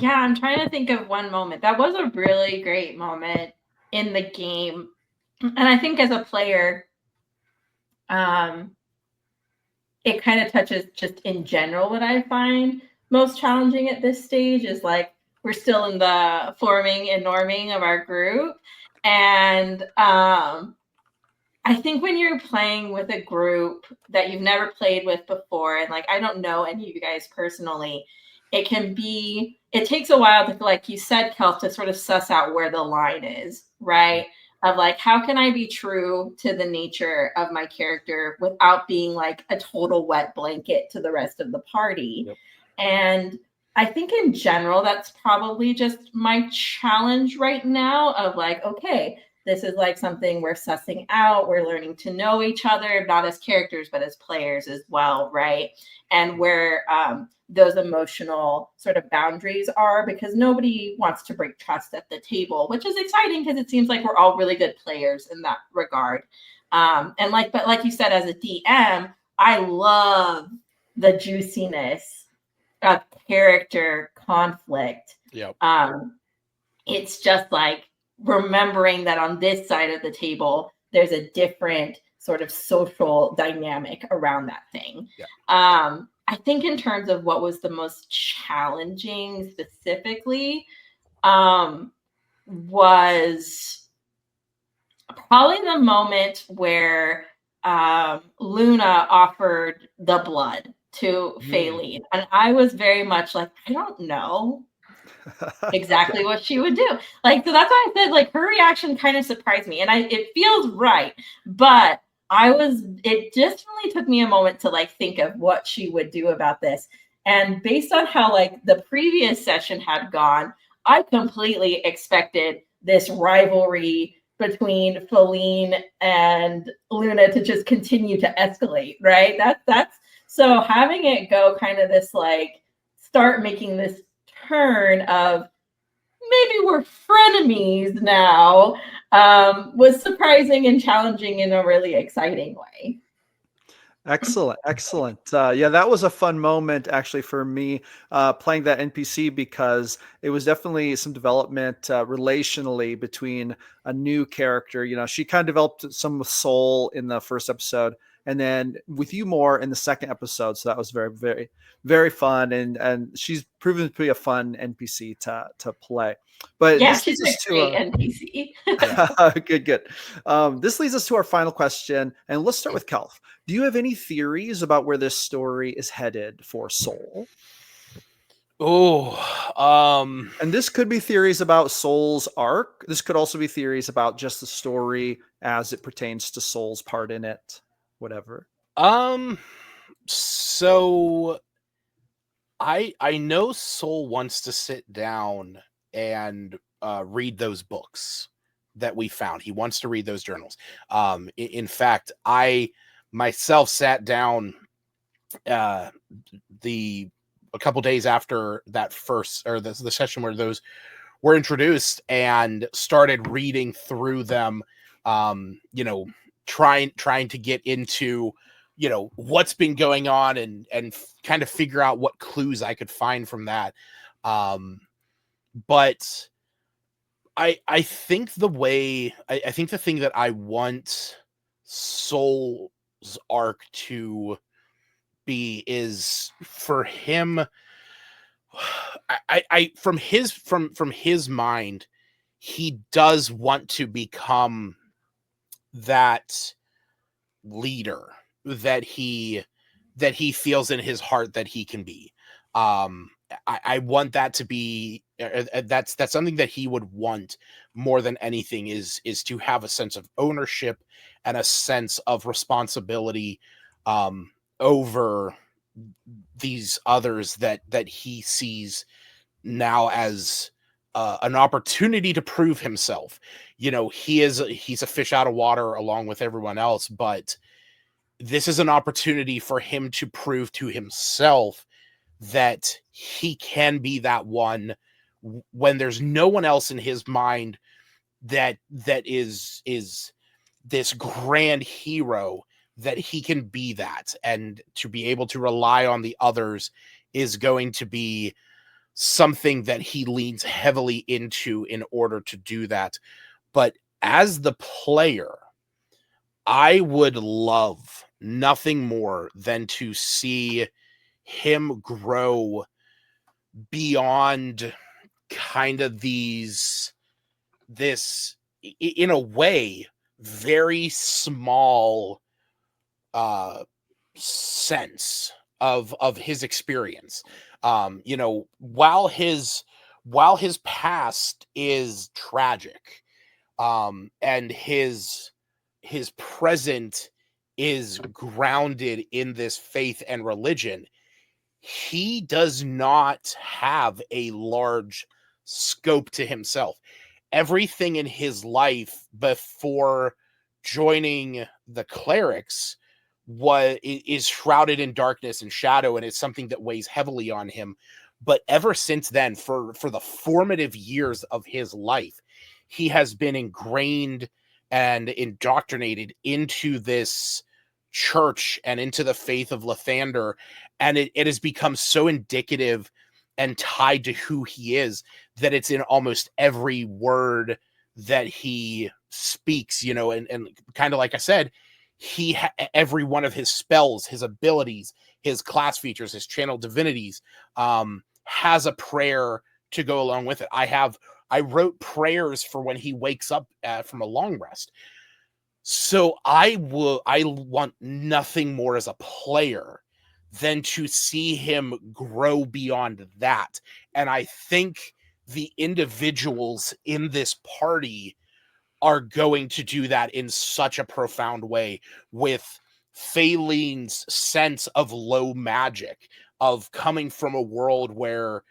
Speaker 6: Yeah, I'm trying to think of one moment. That was a really great moment in the game. And I think as a player, it kind of touches just in general what I find most challenging at this stage is like, we're still in the forming and norming of our group. And I think when you're playing with a group that you've never played with before, and like, I don't know any of you guys personally, it takes a while to, like you said, Kelf, to sort of suss out where the line is, right? Of like, how can I be true to the nature of my character without being like a total wet blanket to the rest of the party? Yep. And I think in general, that's probably just my challenge right now of like, okay, this is like something we're sussing out. We're learning to know each other, not as characters, but as players as well, right? And where those emotional sort of boundaries are, because nobody wants to break trust at the table, which is exciting because it seems like we're all really good players in that regard. But like you said, as a DM, I love the juiciness of character conflict.
Speaker 5: Yep.
Speaker 6: It's just like remembering that on this side of the table, there's a different sort of social dynamic around that thing. Yeah. I think in terms of what was the most challenging specifically, was probably the moment where Luna offered the blood to Faylene. And I was very much like, I don't know exactly what she would do. Like, so that's why I said, like, her reaction kind of surprised me. And it feels right. But it just really took me a moment to like think of what she would do about this. And based on how like the previous session had gone, I completely expected this rivalry between Faylene and Luna to just continue to escalate, right? That's so having it go kind of this like start making this turn of maybe we're frenemies now, was surprising and challenging in a really exciting way.
Speaker 1: Excellent. Yeah, that was a fun moment actually for me playing that NPC, because it was definitely some development relationally between a new character. She kind of developed some soul in the first episode, and then with you more in the second episode. So that was very, very, very fun. And she's proven to be a fun NPC to play. But
Speaker 6: yeah,
Speaker 1: this leads us to
Speaker 6: great NPC.
Speaker 1: Good. This leads us to our final question, and let's start with Kelf. Do you have any theories about where this story is headed for Soul? And this could be theories about Soul's arc. This could also be theories about just the story as it pertains to Soul's part in it. Whatever.
Speaker 5: So I know Soul wants to sit down and read those books that we found. He wants to read those journals. In fact, I myself sat down a couple days after that first, or the session where those were introduced, and started reading through them, trying to get into what's been going on, and kind of figure out what clues I could find from that. But I think I think the thing that I want Soul's arc to be is for him. From his mind, he does want to become that leader that he feels in his heart that he can be. I want that to be that's something that he would want more than anything, is to have a sense of ownership and a sense of responsibility over these others that he sees now as an opportunity to prove himself. He's a fish out of water along with everyone else, but this is an opportunity for him to prove to himself that he can be that one when there's no one else in his mind that is this grand hero, that he can be that, and to be able to rely on the others is going to be something that he leans heavily into in order to do that. But as the player, I would love nothing more than to see him grow beyond kind of this, in a way, very small sense of his experience. While his past is tragic, and his present is grounded in this faith and religion, he does not have a large scope to himself. Everything in his life before joining the clerics is shrouded in darkness and shadow, and it's something that weighs heavily on him. But ever since then, for the formative years of his life, he has been ingrained and indoctrinated into this church and into the faith of Lathander, and it has become so indicative and tied to who he is that it's in almost every word that he speaks. And kind of like I said, every one of his spells, his abilities, his class features, his channel divinities has a prayer to go along with it. I wrote prayers for when he wakes up from a long rest. So I want nothing more as a player than to see him grow beyond that. And I think the individuals in this party are going to do that in such a profound way, with Phalin's sense of low magic, of coming from a world where,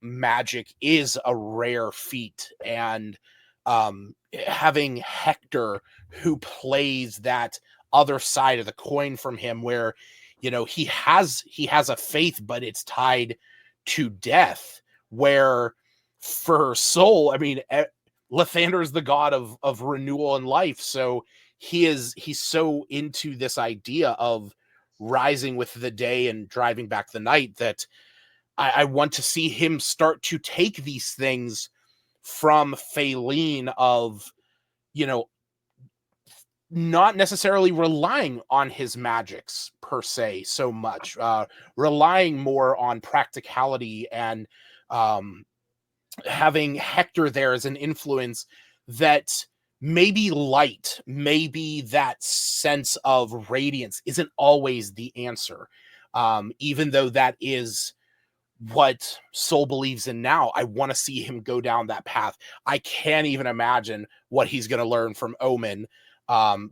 Speaker 5: magic is a rare feat, and having Hector, who plays that other side of the coin from him, where he has a faith, but it's tied to death, where for Soul, I mean, Lathander is the god of renewal and life, so he's so into this idea of rising with the day and driving back the night, that I want to see him start to take these things from Phalin of, not necessarily relying on his magics per se so much, relying more on practicality, and having Hector there as an influence that maybe light, maybe that sense of radiance isn't always the answer. Even though that is what Soul believes in now. I want to see him go down that path. I can't even imagine what he's going to learn from Omen,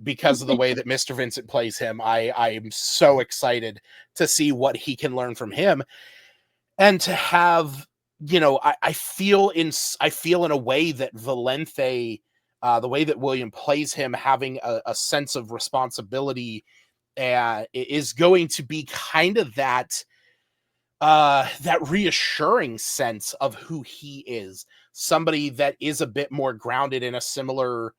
Speaker 5: because of the way that Mr. Vincent plays him. I am so excited to see what he can learn from him, and to have, I feel in a way that Valente, the way that William plays him, having a sense of responsibility, is going to be kind of that reassuring sense of who he is, somebody that is a bit more grounded in a similar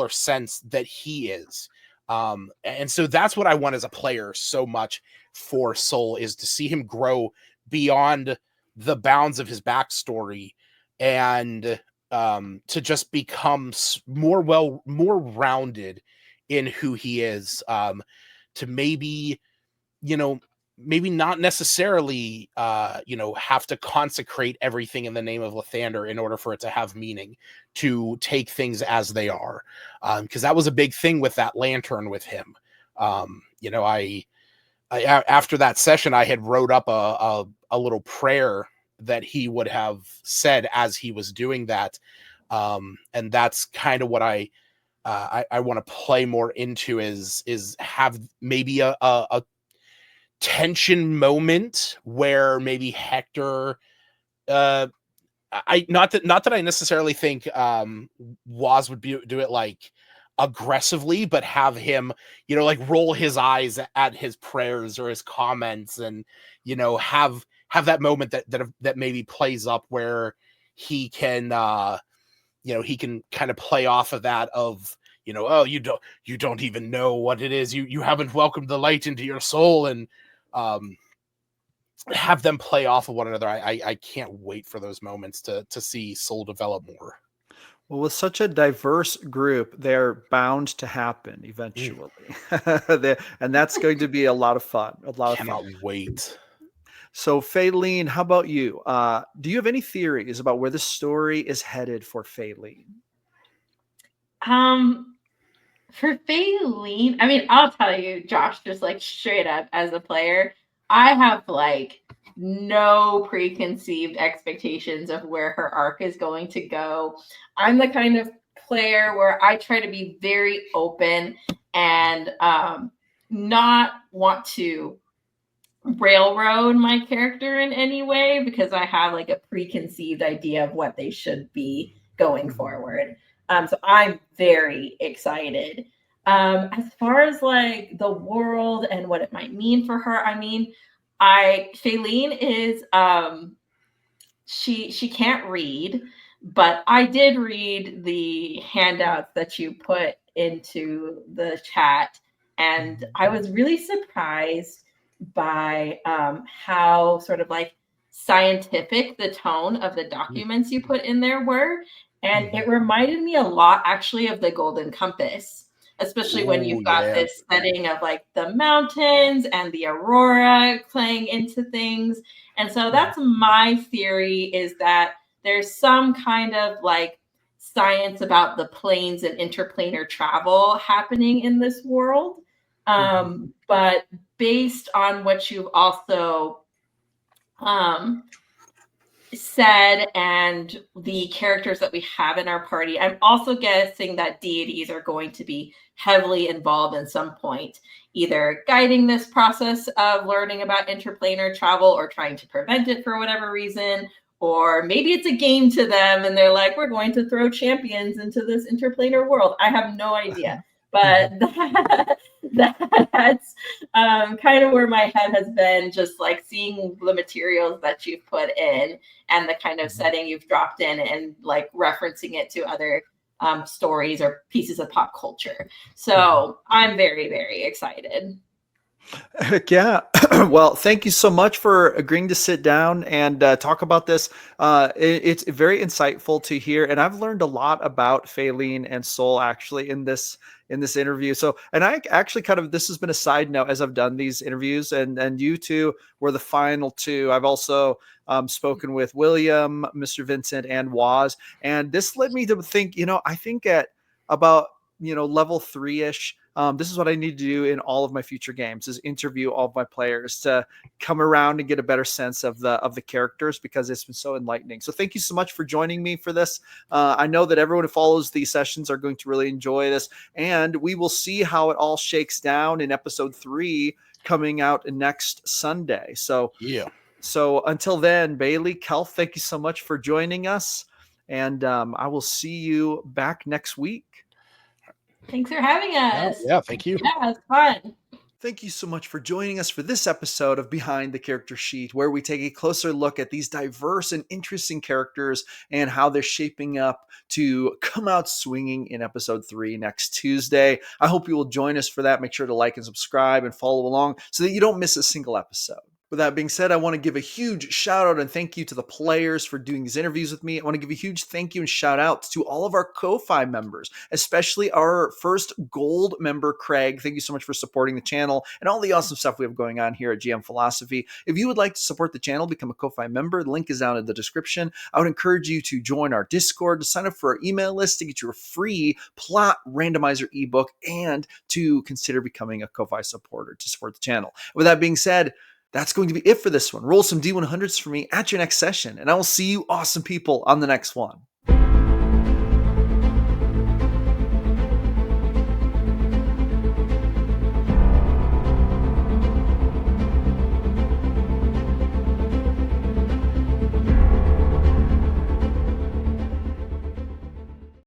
Speaker 5: sense that he is. And so that's what I want as a player so much for Soul, is to see him grow beyond the bounds of his backstory, and to just become more rounded in who he is, to maybe, maybe not necessarily, have to consecrate everything in the name of Lathander in order for it to have meaning, to take things as they are. Because that was a big thing with that lantern with him. I after that session, I had wrote up a little prayer that he would have said as he was doing that. And that's kind of what I want to play more into, is have maybe a tension moment where maybe Hector, not that I necessarily think Waz would do it like aggressively, but have him, like roll his eyes at his prayers or his comments, and have that moment that maybe plays up where he can he can kind of play off of that, of oh, you don't even know what it is, you haven't welcomed the light into your soul, and have them play off of one another. I can't wait for those moments to see Soul develop more.
Speaker 1: Well, with such a diverse group, they're bound to happen eventually. And that's going to be a lot of fun.
Speaker 5: Cannot wait.
Speaker 1: So, Faylene, how about you? Do you have any theories about where the story is headed for Faylene?
Speaker 6: For Faylene, I mean, I'll tell you, Josh, just like straight up as a player, I have like no preconceived expectations of where her arc is going to go. I'm the kind of player where I try to be very open and not want to railroad my character in any way, because I have like a preconceived idea of what they should be going forward. So I'm very excited. As far as like the world and what it might mean for her, I mean, Faylene is she can't read, but I did read the handouts that you put into the chat, and I was really surprised by how sort of like scientific the tone of the documents you put in there were. And it reminded me a lot actually of the Golden Compass, especially when you've got this setting of like the mountains and the aurora playing into things. And so that's my theory, is that there's some kind of like science about the planes and interplanar travel happening in this world. But based on what you've also said and the characters that we have in our party, I'm also guessing that deities are going to be heavily involved in some point, either guiding this process of learning about interplanar travel or trying to prevent it for whatever reason. Or maybe it's a game to them and they're like, we're going to throw champions into this interplanar world. I have no idea. But that's kind of where my head has been, just like seeing the materials that you've put in and the kind of setting you've dropped in, and like referencing it to other stories or pieces of pop culture. So I'm very, very excited.
Speaker 1: Heck yeah. Well, thank you so much for agreeing to sit down and talk about this. It's very insightful to hear, and I've learned a lot about Faylene and Soul actually in this interview. So, and I actually kind of, this has been a side note as I've done these interviews, and you two were the final two. I've also spoken with William, Mr. Vincent, and Waz, and this led me to think, I think at about level 3-ish. This is what I need to do in all of my future games: is interview all of my players to come around and get a better sense of the characters, because it's been so enlightening. So thank you so much for joining me for this. I know that everyone who follows these sessions are going to really enjoy this, and we will see how it all shakes down in episode 3 coming out next Sunday. So until then, Bailey, Kelf, thank you so much for joining us, and I will see you back next week.
Speaker 6: Thanks for having us.
Speaker 5: Yeah, thank you.
Speaker 6: Yeah, it's fun.
Speaker 1: Thank you so much for joining us for this episode of Behind the Character Sheet, where we take a closer look at these diverse and interesting characters and how they're shaping up to come out swinging in episode 3 next Tuesday. I hope you will join us for that. Make sure to like and subscribe and follow along so that you don't miss a single episode. With that being said, I want to give a huge shout out and thank you to the players for doing these interviews with me. I want to give a huge thank you and shout out to all of our Ko-Fi members, especially our first gold member, Craig. Thank you so much for supporting the channel and all the awesome stuff we have going on here at GM Philosophy. If you would like to support the channel, become a Ko-Fi member. The link is down in the description. I would encourage you to join our Discord, to sign up for our email list, to get your free plot randomizer ebook, and to consider becoming a Ko-Fi supporter to support the channel. With that being said, that's going to be it for this one. Roll some D100s for me at your next session, and I will see you awesome people on the next one.